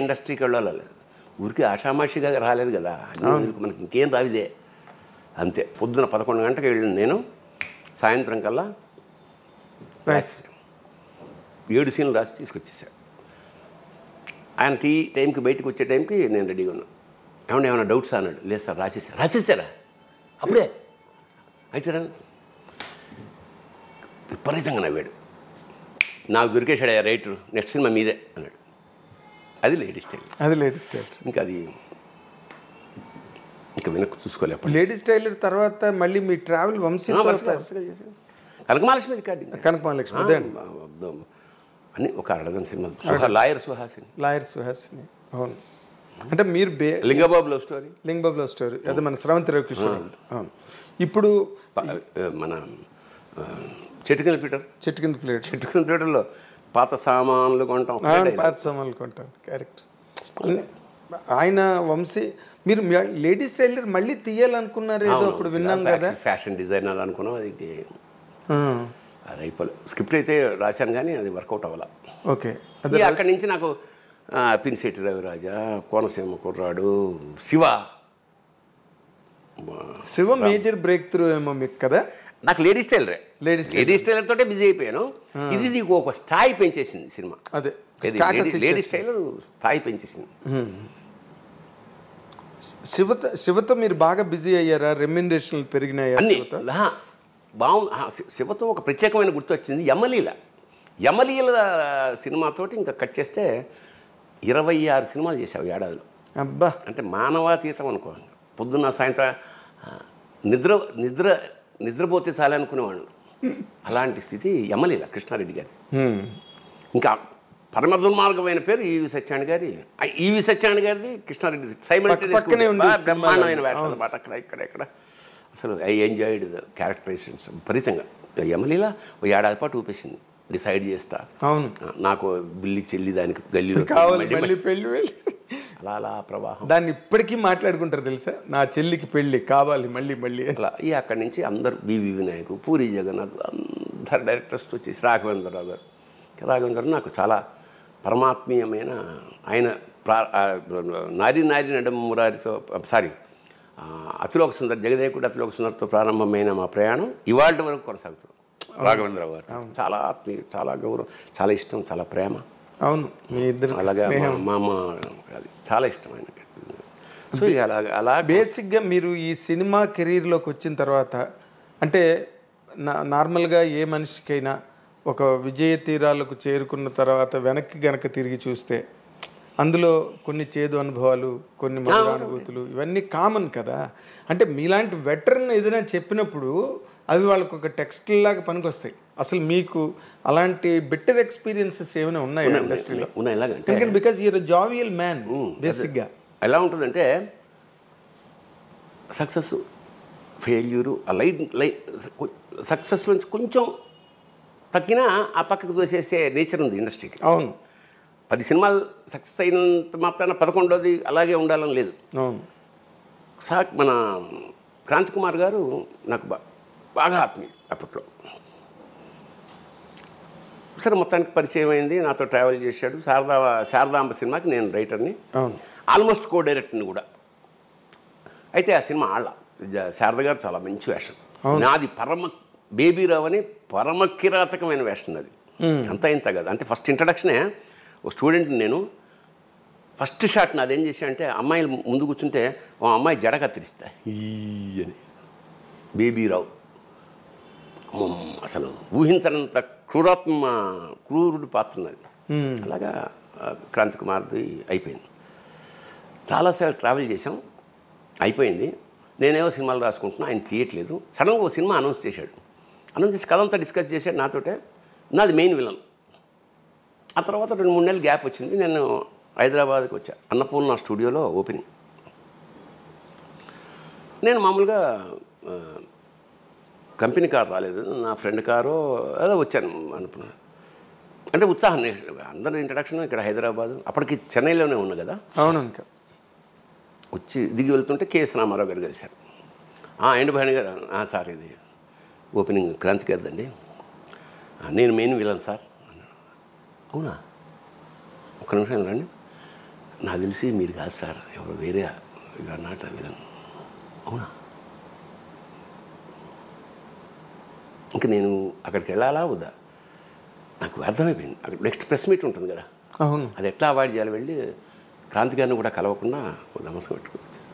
ఇండస్ట్రీకి వెళ్ళాలి, ఊరికి ఆషామాషిగా రాలేదు కదా, మనకి ఇంకేం రావిదే. అంతే, పొద్దున 11 గంటలకు వెళ్ళిన నేను సాయంత్రం కల్లా 7 సీన్లు రాసి తీసుకొచ్చేసాడు. ఆయన టైంకి బయటకు వచ్చే టైంకి నేను రెడీగా ఉన్నాను. ఏమన్నా డౌట్స్ అన్నాడు. లేదు సార్ రాసేసారా అప్పుడే అయితే విపరీతంగా నవ్వాడు. నాకు దొరికేశాడు రైటర్, నెక్స్ట్ సినిమా మీరే అన్నాడు. అది లేడీస్ టైలర్. ఇంకా వెనక్కి చూసుకోలేదు. లేడీస్ టైలర్ తర్వాత మళ్ళీ మీ ట్రావెల్ వంశీ కనకమహాలక్ష్మి రికార్డింగ్. కనకమహాలక్ష్మి అని ఒక 6 సినిమా. లాయర్ సుహాసిని. అవును, అంటే మీరు లింగబాబు లవ్ స్టోరీ అదే మన స్రవంతి రవికిషోర్. అవును, ఇప్పుడు మన చెట్టుకింద ప్లేటర్లో పాత సామాన్లు కొంటాం. కరెక్ట్. ఆయన వంశీ మీరు లేడీస్ టైలర్ మళ్ళీ తీయాలనుకున్నారు ఏదో అప్పుడు విన్నాం కదా. ఫ్యాషన్ డిజైనర్ అనుకున్నాం. అది అయిపోలేదు. స్క్రిప్ట్ అయితే రాశాను కానీ అది వర్కౌట్ అవ్వాల. ఓకే, అక్కడి నుంచి నాకు పినిశెట్టి రవిరాజా, కోనసీమ కుర్రాడు, శివ మేజర్ బ్రేక్ త్రూ ఏమో మీకు కదా. నాకు లేడీస్ టైలర్ తోటే బిజీ అయిపోయాను. ఇది నీకు ఒక స్థాయి పెంచేసింది సినిమా. అదే లేడీస్ టైలర్ స్థాయి పెంచేసింది. శివతో మీరు బాగా బిజీ అయ్యారా? రెమ్యునరేషన్లు పెరిగినాయా? బాగుంది. శివతో ఒక ప్రత్యేకమైన గుర్తు వచ్చింది. యమలీల సినిమాతోటి ఇంకా కట్ చేస్తే 26 సినిమాలు చేసావు ఏడాదిలో. అబ్బా, అంటే మానవాతీతం అనుకో. పొద్దున్న సాయంత్రం నిద్రపోతే చాలే అనుకునేవాళ్ళు. అలాంటి స్థితి యమలీల కృష్ణారెడ్డి గారి. ఇంకా పరమ దుర్మార్గమైన పేరు ఈవి సత్యనారాయణ గారిది, కృష్ణారెడ్డి బ్రహ్మాండమైన వేషాలు అన్నమాట. ఇక్కడ అసలు ఐ ఎంజాయిడ్ ద క్యారెక్టరైజేషన్స్ విపరీతంగా. యమలీల ఓ ఏడాది పాటు ఊపేసింది. డిసైడ్ చేస్తా, అవును నాకు బిల్లి చెల్లి దానికి గల్లీలో అలా ప్రవాహం. దాన్ని ఇప్పటికీ మాట్లాడుకుంటారు తెలుసా, నా చెల్లికి పెళ్ళి కావాలి మళ్ళీ అలా. అక్కడి నుంచి అందరు బివి వినాయకు, పూరి జగన్నాథ్ అందరు డైరెక్టర్స్తో వచ్చేసి రాఘవేంద్రరావు గారు నాకు చాలా పరమాత్మీయమైన ఆయన. నారి నడమ మురారితో అతిలోక సుందర్, జగదేకుడు అతిలోక సుందర్తో ప్రారంభమైన మా ప్రయాణం ఇవాళ వరకు కొనసాగుతుంది. రాఘవేంద్రరావు గారు చాలా ఆత్మీయ, చాలా గౌరవం, చాలా ఇష్టం, చాలా ప్రేమ. అవును, మీ ఇద్దరు అలాగే మా అమ్మ అది చాలా ఇష్టం ఆయనకి. సో ఇక అలా బేసిక్గా మీరు ఈ సినిమా కెరీర్లోకి వచ్చిన తర్వాత అంటే నార్మల్గా ఏ మనిషికైనా ఒక విజయ తీరాలకు చేరుకున్న తర్వాత వెనక్కి గనక తిరిగి చూస్తే అందులో కొన్ని చేదు అనుభవాలు, కొన్ని మధుర అనుభూతులు, ఇవన్నీ కామన్ కదా. అంటే మీలాంటి వెటరన్ ఏదైనా చెప్పినప్పుడు అవి వాళ్ళకు ఒక టెక్స్ట్ లాగా పనికొస్తాయి. అసలు మీకు అలాంటి బెటర్ ఎక్స్పీరియన్సెస్ ఏమైనా ఉన్నాయా ఇండస్ట్రీలో? ఉన్నాయి. ఎలాగంటే బికాజ్ యూర్ జావియల్ మ్యాన్ బేసిక్గా. ఎలా ఉంటుందంటే సక్సెస్, ఫెయిల్యూరు, ఆ సక్సెస్ నుంచి కొంచెం తగ్గినా ఆ పక్కకు తోసేసే నేచర్ ఉంది ఇండస్ట్రీకి. అవును, 10 సినిమాలు సక్సెస్ అయినంత మాత్రాన 11వది అలాగే ఉండాలని లేదు. అవును. మన క్రాంతి కుమార్ గారు నాకు బాగా ఆత్మీయ అప్పట్లో. సరే మొత్తానికి పరిచయం అయింది, నాతో ట్రావెల్ చేశాడు. శారదాంబ సినిమాకి నేను రైటర్ని, ఆల్మోస్ట్ కో డైరెక్టర్ని కూడా. అయితే ఆ సినిమా శారద గారు చాలా మంచి వేషం, నాది బేబీరావు అని పరమ కిరాతకమైన వేషం అది. అంతా ఇంత కదా. అంటే ఫస్ట్ ఇంట్రడక్షనే ఒక స్టూడెంట్ నేను, ఫస్ట్ షాట్ నాది ఏం చేశానంటే అమ్మాయిలు ముందు కూర్చుంటే ఓ అమ్మాయి జడ కత్తిరిస్తా అని బేబీరావు. అసలు ఊహించనంత క్రూరుడు పాత్ర ఉన్నది. అలాగా క్రాంతి కుమార్ది అయిపోయింది. చాలాసార్లు ట్రావెల్ చేసాం, అయిపోయింది. నేనేవో సినిమాలు రాసుకుంటున్నా, ఆయన తీయట్లేదు. సడన్గా ఓ సినిమా అనౌన్స్ చేశాడు. అనౌన్స్ చేసి కథ అంతా డిస్కస్ చేశాడు నాతోటే. నాది మెయిన్ విలన్. ఆ తర్వాత 2-3 నెలలు గ్యాప్ వచ్చింది. నేను హైదరాబాద్కి వచ్చా, అన్నపూర్ణ స్టూడియోలో ఓపెనింగ్. నేను మామూలుగా కంపెనీ కారు రాలేదు, నా ఫ్రెండ్ కారు అదే వచ్చాను అనుకున్నాను. అంటే ఉత్సాహం, అందరూ ఇంట్రడక్షన్ ఇక్కడ హైదరాబాదు, అప్పటికి చెన్నైలోనే ఉన్నా కదా. అవును. ఇంకా వచ్చి దిగి వెళ్తుంటే కేఎస్ రామారావు గారు కలిశారు. ఎండు భరణి గారు, సార్ ఇది ఓపెనింగ్ క్రాంతి గారిదండి, నేను మెయిన్ విలన్ సార్. అవునా, ఒక్క నిమిషం రండి, నాకు తెలిసి మీరు కాదు సార్, ఎవరు వేరే నాట విలన్. అవునా, ఇంకా నేను అక్కడికి వెళ్ళాలా వద్దా నాకు అర్థమైపోయింది. అక్కడ నెక్స్ట్ ప్రెస్ మీట్ ఉంటుంది కదా, అవును, అది ఎట్లా అవాయిడ్ చేయాలి. వెళ్ళి క్రాంతి గారిని కూడా కలవకుండా నమస్కారం పెట్టుకుని వచ్చేసి,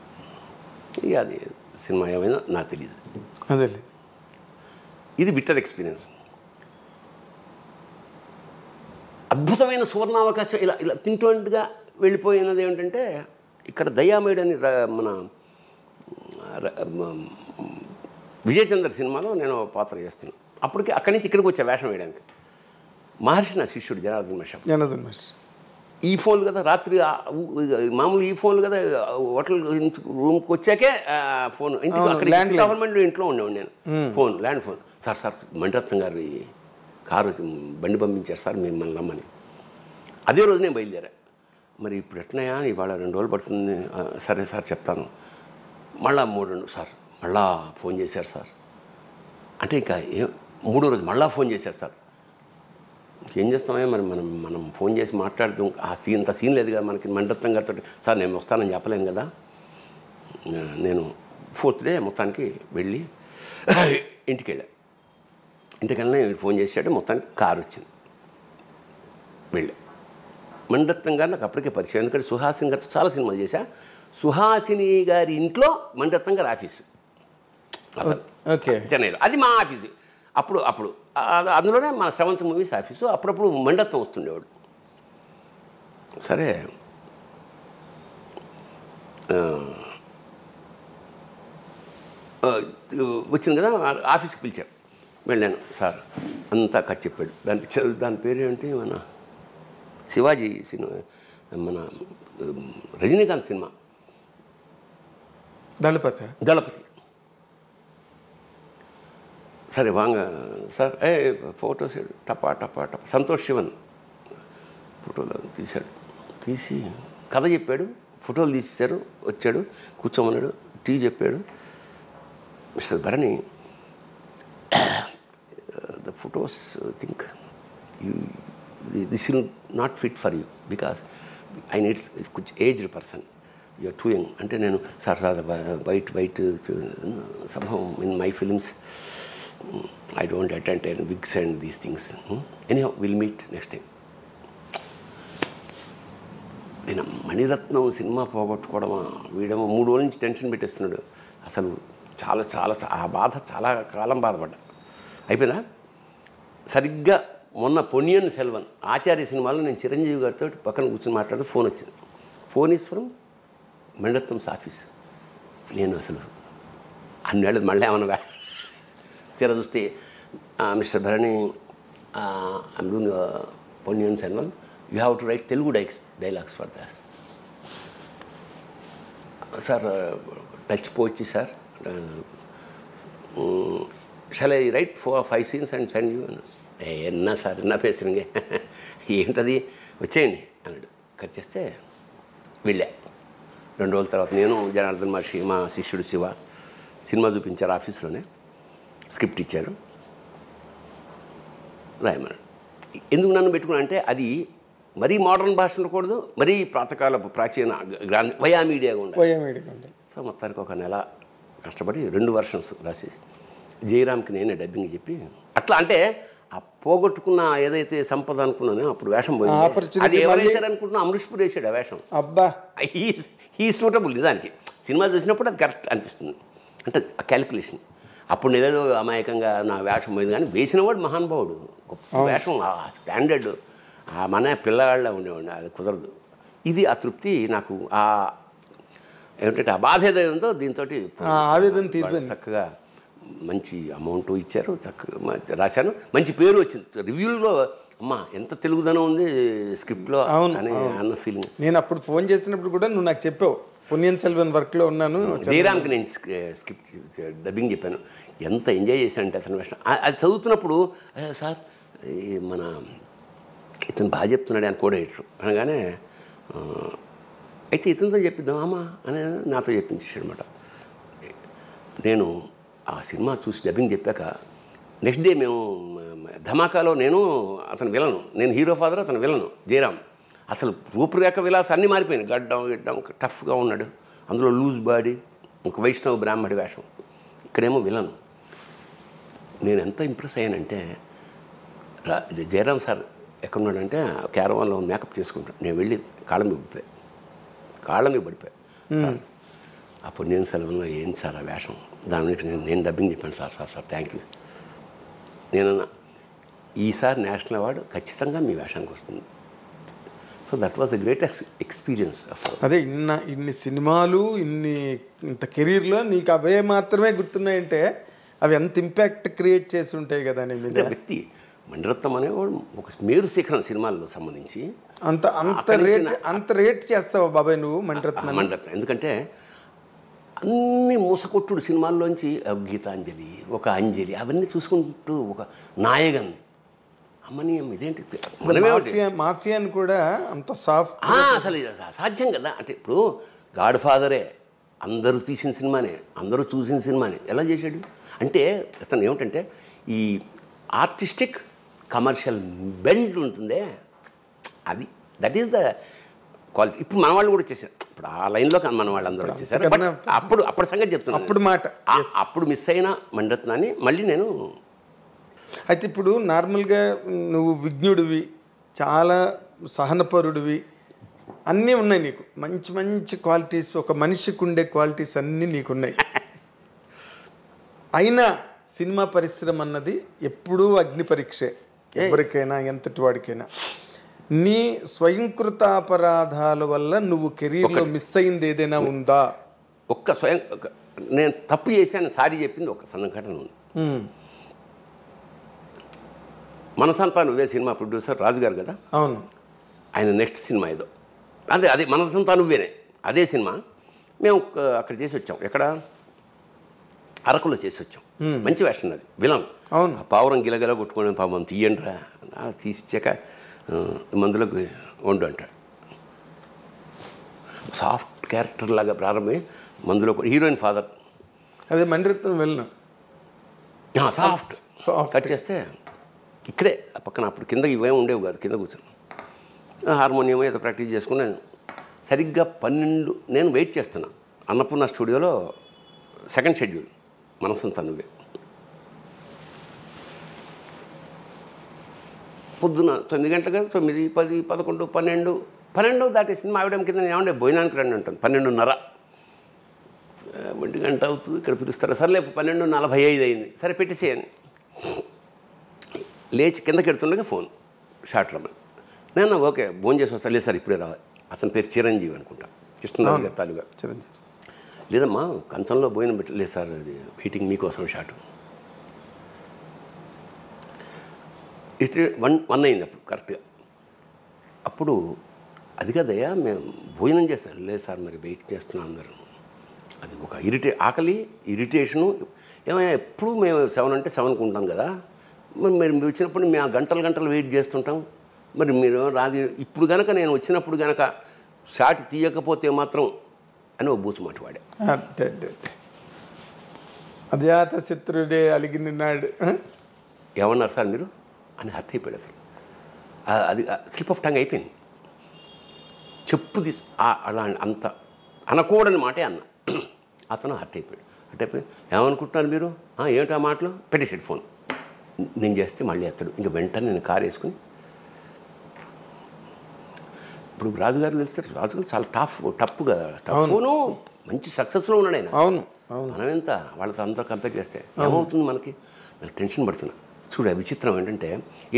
ఇక అది సినిమా ఏమైనా నాకు తెలియదు. అదే ఇది బిట్టర్ ఎక్స్పీరియన్స్. అద్భుతమైన సువర్ణావకాశం ఇలా ఇలా తింటూగా వెళ్ళిపోయినది ఏమిటంటే, ఇక్కడ దయామేడ్ అని మన విజయచంద్ర సినిమాలో నేను పాత్ర చేస్తున్నాను. అప్పటికి అక్కడి నుంచి ఇక్కడికి వచ్చా వేషం వేయడానికి. మహర్షి నా శిష్యుడు జనార్దన్ మహర్షి. ఈ ఫోన్లు కదా, రాత్రి మామూలు ఈ ఫోన్లు కదా, హోటల్ రూమ్కి వచ్చాకే ఫోన్. ఇంటికి అక్కడ గవర్నమెంట్ ఇంట్లో ఉండేవాడు నేను. Phone, land phone. Sir Mani Ratnam గారి కారు బండి పంపించారు సార్, మిమ్మల్ని నమ్మని. అదే రోజు నేను బయలుదేరా. మరి ఇప్పుడు ఎట్లయా, ఇవాళ 2 రోజులు పడుతుంది. సరే సార్ చెప్తాను. మళ్ళా 3 సార్ మళ్ళా ఫోన్ చేశారు సార్. అంటే ఇంకా 3వ రోజు మళ్ళా ఫోన్ చేశారు సార్. ఏం చేస్తామే మరి, మనం ఫోన్ చేసి మాట్లాడుతాం. అంత సీన్ లేదు కదా మనకి. మణిరత్నం గారితో సార్ నేను వస్తానని చెప్పలేను కదా. నేను 4th డే మొత్తానికి వెళ్ళి ఇంటికి వెళ్ళా. ఇంటికెళ్ళినా ఫోన్ చేసాడు, మొత్తానికి కారు వచ్చింది. వెళ్ళా. మణిరత్నం గారు నాకు అప్పటికే పరిచయం, ఎందుకంటే సుహాసిని గారితో చాలా సినిమాలు చేశా. సుహాసిని గారి ఇంట్లో మణిరత్నం గారి ఆఫీసు అసలు చెన్నైలో, అది మా ఆఫీసు. అప్పుడు అందులోనే మన 7th మూవీస్ ఆఫీసు. అప్పుడప్పుడు మణిరత్నం వస్తుండేవాడు. సరే వచ్చింది కదా, ఆఫీస్కి పిలిచారు. వెళ్ళాను. సార్ అంతా కథ చెప్పాడు. దాని పేరు ఏంటి, మన శివాజీ సినిమా, మన రజనీకాంత్ సినిమా దళపతి. సరే వాంగ సార్, ఫోటోస్ టపా సంతోష్ శివన్ ఫోటోలు తీశాడు. తీసి కథ చెప్పాడు, ఫోటోలు తీసేశారు. వచ్చాడు, కూర్చోమన్నాడు, టీ చెప్పాడు. Mister Bharani, the photos think this will not fit for you because I need कुछ aged person, you are too young. అంటే నేను sir white somehow in my films I don't attend wigs and these things. Anyhow will meet next time. నేను Mani Ratnam cinema పోగొట్టుకోవడమా, వీడేమో 3 రోజుల నుంచి tension పెట్టేస్తున్నాడు. అసలు చాలా చాలా ఆ బాధ చాలా కాలం బాధపడ్డా. అయిపోయిందా? సరిగ్గా మొన్న పొన్నియిన్ సెల్వన్ ఆచార్య సినిమాలో నేను చిరంజీవి గారితో పక్కన కూర్చొని మాట్లాడుతూ ఫోన్ వచ్చింది. Phone is from Maniratnam's office. నేను అసలు అన్నేళ్ళు మళ్ళీ ఏమన్నా తీర చూస్తే mister Bharani I'm doing Ponniyin Selvan, you have to write Telugu dialogues for thus. Sir touch పోవచ్చు sir, shall I write 4-5 scenes and send you? ఎన్నా సార్ ఎన్నా పేసురుంగే, ఏంటది వచ్చేయండి అన్నాడు. కట్ చేస్తే వెళ్ళా. 2 రోజుల తర్వాత నేను జనార్దన్ మహర్షి, మా శిష్యుడు శివ సినిమా చూపించారు ఆఫీస్లోనే. స్క్రిప్ట్ ఇచ్చారు, రాయమన్నాడు. ఎందుకు నన్ను పెట్టుకున్నా అంటే అది మరీ మోడర్న్ భాష ఉండకూడదు, మరీ ప్రాతకాలపు ప్రాచీన వయా మీడియాగా ఉండాలి. సో మొత్తానికి ఒక నెల కష్టపడి 2 versions రాసి జయరామ్కి నేనే డబ్బింగ్ చెప్పి అట్లా. అంటే ఆ పోగొట్టుకున్న ఏదైతే సంపద అనుకున్నానో అప్పుడు వేషం పోయింది. అది ఎవరు వేశారు అనుకుంటున్నా, అమరీష్పూర్ వేసాడు ఆ వేషం. అబ్బా, హీ సూటబుల్. నిజానికి సినిమా చూసినప్పుడు అది కరెక్ట్ అనిపిస్తుంది. అంటే ఆ క్యాలిక్యులేషన్. అప్పుడు నేనేదో అమాయకంగా నా వేషం పోయింది, కానీ వేసినవాడు మహానుభావుడు, గొప్ప వేషం, స్టాండర్డ్, మన పిల్లగాళ్ళ ఉండేవాడిని. అది కుదరదు. ఇది ఆ తృప్తి నాకు. ఏమిటంటే ఆ బాధ ఏదైందో దీంతో ఆవేదన తీరిపోయింది. చక్కగా మంచి అమౌంట్ ఇచ్చారు, చక్కగా రాశాను, మంచి పేరు వచ్చింది. రివ్యూలో అమ్మా ఎంత తెలుగుదనం ఉంది స్క్రిప్ట్లో అని అన్న ఫీలింగ్. నేను అప్పుడు ఫోన్ చేసినప్పుడు కూడా నువ్వు నాకు చెప్పావు, పొన్నియిన్ సెల్వన్ వర్క్లో ఉన్నాను. జయరామ్కి నేను స్క్రిప్ట్ డబ్బింగ్ చెప్పాను. ఎంత ఎంజాయ్ చేశానంటే అతని వేషం. అది చదువుతున్నప్పుడు సార్ మన ఇతను బాగా చెప్తున్నాడు అని కూడా ఎడిటర్ అనగానే, అయితే ఇతనితో చెప్పిద్దాం అమ్మా అని నాతో చెప్పించాడు అనమాట. నేను ఆ సినిమా చూసి డబ్బింగ్ చెప్పాక నెక్స్ట్ డే మేము ధమాకాలో నేను అతను విలను, నేను హీరో ఫాదర్, అతను విలను జయరామ్. అసలు రూపురేఖ విలాసం అన్నీ మారిపోయింది. గడ్డం టఫ్గా ఉన్నాడు, అందులో లూజ్ బాడీ, ఒక వైష్ణవ బ్రాహ్మడి వేషం, ఇక్కడేమో విలను. నేను ఎంత ఇంప్రెస్ అయ్యానంటే, జయరామ్ సార్ ఎక్కడున్నాడంటే క్యారవాన్లో మేకప్ చేసుకుంటాను. నేను వెళ్ళి కాళ్ళ మీద పడిపోయా. అప్పుడు నేను సెలవులో ఏంటి సార్ ఆ వేషం, దాని నుంచి నేను డబ్బింగ్ చెప్పాను. Sir thank you. నేనన్నా ఈసారి నేషనల్ అవార్డు ఖచ్చితంగా మీ వేషానికి వస్తుంది. So that was a great experience. అదే ఇన్ని సినిమాలు ఇంత కెరీర్లో నీకు అవే మాత్రమే గుర్తున్నాయంటే అవి ఎంత ఇంపాక్ట్ క్రియేట్ చేసి ఉంటాయి కదా నీ మీద. వ్యక్తి మణిరత్నం అనేవాడు ఒక మేరు శిఖరం సినిమాల్లో సంబంధించి. అంత రేట్ చేస్తావు బాబాయ్ నువ్వు మణిరత్నం? ఎందుకంటే అన్ని మూసకొట్టుడు సినిమాల్లోంచి గీతాంజలి, ఒక అంజలి, అవన్నీ చూసుకుంటూ ఒక నాయగన్ అమ్మని ఇదేంటి మాఫియాని కూడా అంత సాఫ్ట్, అసలు అసాధ్యం కదా. అంటే ఇప్పుడు గాడ్ ఫాదరే అందరూ తీసిన సినిమానే, అందరూ చూసిన సినిమానే ఎలా చేశాడు అంటే, అతను ఏమిటంటే ఈ ఆర్టిస్టిక్ కమర్షియల్ బెండ్ ఉంటుందే, అది దట్ ఈస్ ద క్వాలిటీ. ఇప్పుడు మన వాళ్ళు కూడా వచ్చేసారు, ఇప్పుడు ఆ లైన్లో మన వాళ్ళు అందరూ వచ్చేసారు. బట్ అప్పుడు సంగతి చెప్తున్నాను, అప్పుడు మిస్ అయిన మణిరత్నాన్ని మళ్ళీ నేను. అయితే ఇప్పుడు నార్మల్గా నువ్వు విజ్ఞుడివి, చాలా సహనపరుడివి, అన్నీ ఉన్నాయి నీకు, మంచి మంచి క్వాలిటీస్, ఒక మనిషికి ఉండే క్వాలిటీస్ అన్నీ నీకున్నాయి. అయినా సినిమా పరిశ్రమ అన్నది ఎప్పుడూ అగ్ని పరీక్షే, ఎవరికైనా ఎంతటి వాడికైనా. నీ స్వయంకృతాపరాధాల వల్ల నువ్వు కెరీర్లో మిస్ అయింది ఏదైనా ఉందా? నేను తప్పు చేశాను సారీ చెప్పింది ఒక సంఘటన ఉంది. మనసంతా నువ్వే సినిమా ప్రొడ్యూసర్ రాజుగారు కదా. అవును. ఆయన నెక్స్ట్ సినిమా ఏదో అదే మనసంతా నువ్వేనే, అదే సినిమా మేము అక్కడ చేసి వచ్చాం. ఎక్కడ అరకులో చేసి వచ్చాం. మంచి వేషన్ అది, విలన్. అవును. పావురం గిలగిల కొట్టుకోవడం, పాపం తీయండిరా, తీసిచ్చాక మందులకు వండు అంటాడు. సాఫ్ట్ క్యారెక్టర్ లాగా ప్రారంభమై మందులో హీరోయిన్ ఫాదర్, అదే మణిరత్నం వెళ్ళిన సాఫ్ట్ కట్ చేస్తే ఇక్కడే పక్కన, అప్పుడు కింద ఇవేమి ఉండేవి కాదు, కింద కూర్చొని హార్మోనియం ఏదో ప్రాక్టీస్ చేసుకున్నాను. సరిగ్గా 12 నేను వెయిట్ చేస్తున్నా అన్నపూర్ణ స్టూడియోలో, సెకండ్ షెడ్యూల్ మనసంతా నువ్వే. పొద్దున 9 గంటలకు 9, 10, 11, 12 దాటేసింది. మా ఆవిడ కింద ఏమంటే భోజనానికి రండి ఉంటుంది. 12:30 1 గంట అవుతుంది, ఇక్కడ పిలుస్తారు. సర్లే 12:45 అయింది. సరే పెట్టేసేయని లేచి కిందకి ఎడుతుండగా ఫోన్ షార్ట్ రమ్మని. నేను ఓకే భోజనం చేసి వస్తా. లేదు సార్ ఇప్పుడే రావాలి. అతని పేరు చిరంజీవి అనుకుంటా, కృష్ణరాజు గారి తాలూగా. చిరంజీవి. లేదమ్మా కంచంలో భోజనం పెట్టలేదు సార్, అది వెయిటింగ్ మీకోసం షార్ట్. ఇటు 1 అయింది అప్పుడు కరెక్ట్గా. అప్పుడు అది కదయ్యా మేము భోజనం చేస్తాం. లేదు సార్ మరి వెయిట్ చేస్తున్నాం అందరూ. అది ఒక ఆకలి ఇరిటేషను. ఏమయ్యా ఎప్పుడు మేము 7 అంటే 7కు ఉంటాం కదా, మరి మీరు వచ్చినప్పుడు మేము గంటలు వెయిట్ చేస్తుంటాం. మరి మీరు రాదు ఇప్పుడు కనుక నేను వచ్చినప్పుడు కనుక షాట్ తీయకపోతే మాత్రం అని ఒక బూతు మాట వాడా. అజాత శత్రుడే అలిగినాడు. ఏమన్నారు సార్ మీరు అని హర్ట్ అయిపోయాడు అసలు. అది స్లిప్ ఆఫ్ టంగ్ అయిపోయింది. చెప్పు అలా అంత అనకూడని మాటే అన్న. అతను హర్ట్ అయిపోయి ఏమనుకుంటున్నారు మీరు, ఏమిటా మాటలు, పెట్టేసాడు ఫోన్. నేను చేస్తే మళ్ళీ ఎత్తాడు. ఇంకా వెంటనే నేను కారు వేసుకుని ఇప్పుడు రాజుగారు తెలుస్తారు. రాజుగారు చాలా టఫ్ కదా, టఫ్ను మంచి సక్సెస్లో ఉన్నాడు ఆయన. అవును మనం ఎంత వాళ్ళతో అందరూ కంపేర్ చేస్తే ఏమవుతుంది మనకి, నాకు టెన్షన్ పడుతున్నా. చూడ విచిత్రం ఏంటంటే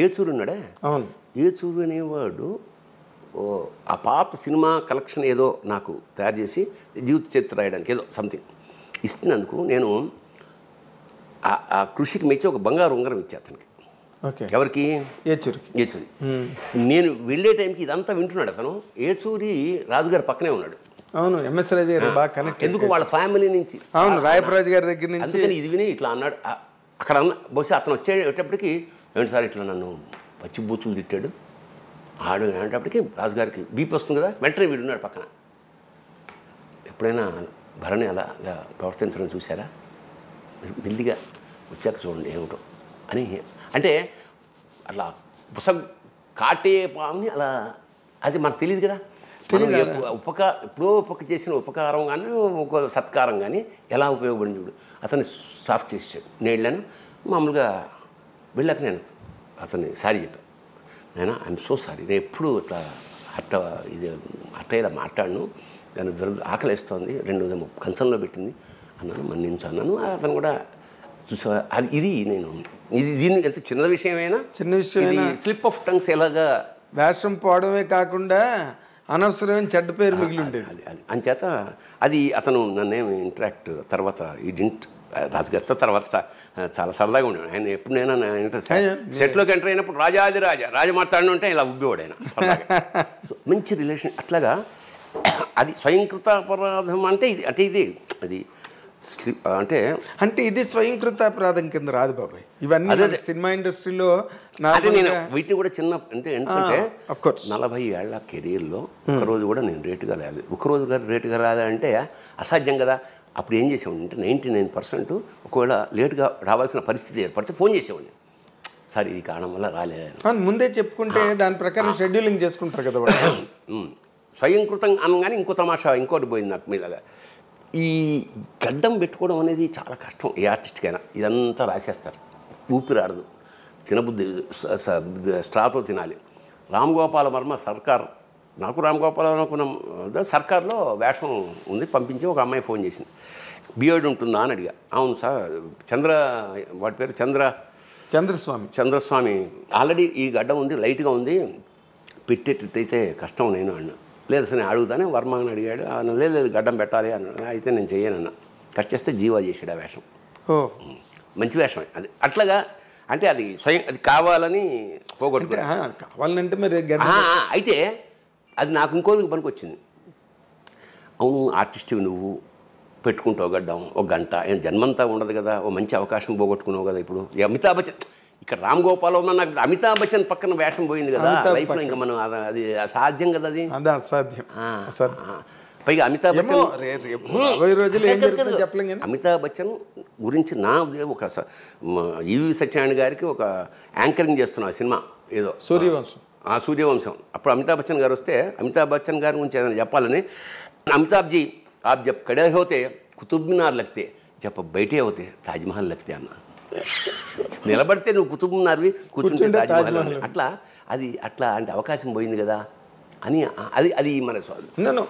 ఏచూరు ఉన్నాడే, ఏచూరు అనేవాడు ఆ పాత సినిమా కలెక్షన్ ఏదో నాకు తయారు చేసి జీవిత చరిత్ర రాయడానికి ఏదో సంథింగ్ ఇస్తున్నందుకు నేను ఆ కృషికి మెచ్చి ఒక బంగారు ఉంగరం ఇచ్చా అతనికి. ఎవరికి? ఏచూరి. నేను వెళ్ళే టైంకి ఇదంతా వింటున్నాడు అతను. ఏచూరి రాజుగారి పక్కనే ఉన్నాడు. అవును, ఎంఎస్ రాజు గారు బాగా కనెక్ట్. ఎందుకు వాళ్ళ ఫ్యామిలీ నుంచి, అవును, రాయపరాజు గారి దగ్గర నుంచి. అందుకని ఇది విని ఇట్లా అన్నాడు. అక్కడ బహుశా అతను వచ్చేటప్పటికి ఏంటి సార్ ఇట్లా నన్ను పచ్చి బూతులు తిట్టాడు ఆడు అనేటప్పటికి రాజుగారికి బీపీ వస్తుంది కదా, వెంటనే వీడున్నాడు పక్కన. ఎప్పుడైనా భరణి అలా ప్రవర్తించడం చూసారా, మెల్లిగా వచ్చాక చూడండి ఏమిటో అని. అంటే అట్లా కాటే పాముని అలా, అది మనకు తెలియదు కదా. ఎప్పుడో చేసిన ఉపకారం కానీ ఒక సత్కారం కానీ ఎలా ఉపయోగపడింది చూడు. అతన్ని సాఫ్ట్ చేసాడు. నేను వెళ్ళాను మామూలుగా. వెళ్ళాక నేను అతన్ని సారీ చెప్పాను. నేను ఐఎమ్ సో సారీ, నేను ఎప్పుడు ఇట్లా ఇలా మాట్లాడను, దాన్ని ఆకలి వేస్తోంది, 2 కంచంలో పెట్టింది అన్నాను, మన్నించు అన్నాను. అతను కూడా చూసా. అది దీన్ని ఎంత చిన్న విషయమైనా స్లిప్ ఆఫ్ టంగ్స్ ఎలాగా వేషం పోవడమే కాకుండా అనవసరమైన చెడ్డ పేరు మిగిలి ఉండేది. అది అంచేత అది అతను నన్నేమి ఇంటరాక్ట్ తర్వాత ఈ డింట్ రాజుగారితో తర్వాత చాలా సరదాగా ఉండేవాడు ఆయన. ఎప్పుడైనా సెట్లోకి ఎంటర్ అయినప్పుడు రాజ మాట్లాడిన ఉంటే ఇలా ఉబ్బేవాడు ఆయన. మంచి రిలేషన్. అట్లాగా అది స్వయంకృత అపరాధం అంటే ఇది అది అంటే ఇది స్వయంకృత అపరాధం కింద రాదు బాబాయ్. ఇవన్నీ సినిమా ఇండస్ట్రీలో నేను వీటిని కూడా చిన్న అంటే ఏంటంటే 40 ఏళ్ల కెరీర్లో ఒకరోజు కూడా నేను రేటుగా రాలేదు. ఒకరోజు రేటుగా రాదంటే అసాధ్యం కదా. అప్పుడు ఏం చేసేవాడిని అంటే 99% ఒకవేళ లేటుగా రావాల్సిన పరిస్థితి ఏర్పడితే ఫోన్ చేసేవాడిని, సార్ ఈ కారణం వల్ల రాలేదు ముందే చెప్పుకుంటే దాని ప్రకారం షెడ్యూలింగ్ చేసుకుంటారు కదా. స్వయంకృతం అనగానే ఇంకో తమాషా ఇంకోటి పోయింది నాకు మీద. ఈ గడ్డం పెట్టుకోవడం అనేది చాలా కష్టం ఏ ఆర్టిస్ట్కైనా. ఇదంతా రాసేస్తారు, ఊపిరాడదు, తినబుద్ధి స్ట్రాతో తినాలి. రామ్ గోపాల వర్మ సర్కార్, నాకు రామ్ గోపాల వర్మ సర్కార్లో వేషం ఉంది పంపించి ఒక అమ్మాయి ఫోన్ చేసింది, బియర్డ్ ఉంటుందా అని అడిగా. అవును సార్, వాటి పేరు చంద్రస్వామి ఆల్రెడీ ఈ గడ్డం ఉంది, లైట్గా ఉంది, పెట్టేటట్టయితే కష్టం నేను అన్నా. లేదు సార్ నేను అడుగుతానే వర్మ అని అడిగాడు. లేదు గడ్డం పెట్టాలి అన్నాడు. అయితే నేను చెయ్యనన్నా. కట్ చేస్తే జీవా చేసాడు ఆ వేషం. మంచి వేషమే అది. అట్లాగా అంటే అది అది కావాలని కావాలంటే మరి అయితే అది నాకు ఇంకోదికి పనికి వచ్చింది. అవును ఆర్టిస్ట్వి నువ్వు పెట్టుకుంటావు గడ్డం, ఒక గంట, ఏం జన్మంతా ఉండదు కదా, ఓ మంచి అవకాశం పోగొట్టుకున్నావు కదా. ఇప్పుడు అమితాబ్ బచ్చన్ ఇక్కడ రామ్ గోపాల్ వర్మ, నాకు అమితాబ్ బచ్చన్ పక్కన వేషం పోయింది కదా లైఫ్లో. ఇంకా మనం అది అసాధ్యం కదా, అది అసాధ్యం. పైగా అమితాబ్ బచ్చన్ గురించి నా ఒక ఈవి సత్యనారాయణ గారికి ఒక యాంకరింగ్ చేస్తున్నా సినిమా ఏదో సూర్యవంశం. అప్పుడు అమితాబ్ బచ్చన్ గారు వస్తే అమితాబ్ బచ్చన్ గారి గురించి ఏదైనా చెప్పాలని, అమితాబ్ జీ आप जब खड़े होते कुतुब मीनार लगते, जब बैठे होते ताजमहल लगते అన్న. నిలబడితే నువ్వు కుతుబున్నారువి, కూర్చుంటే కూర్చుంటే తాజ్మహల్ తాజ్మహల్. అట్లా అది అట్లా అంటే అవకాశం పోయింది కదా అని అది అది మన నన్ను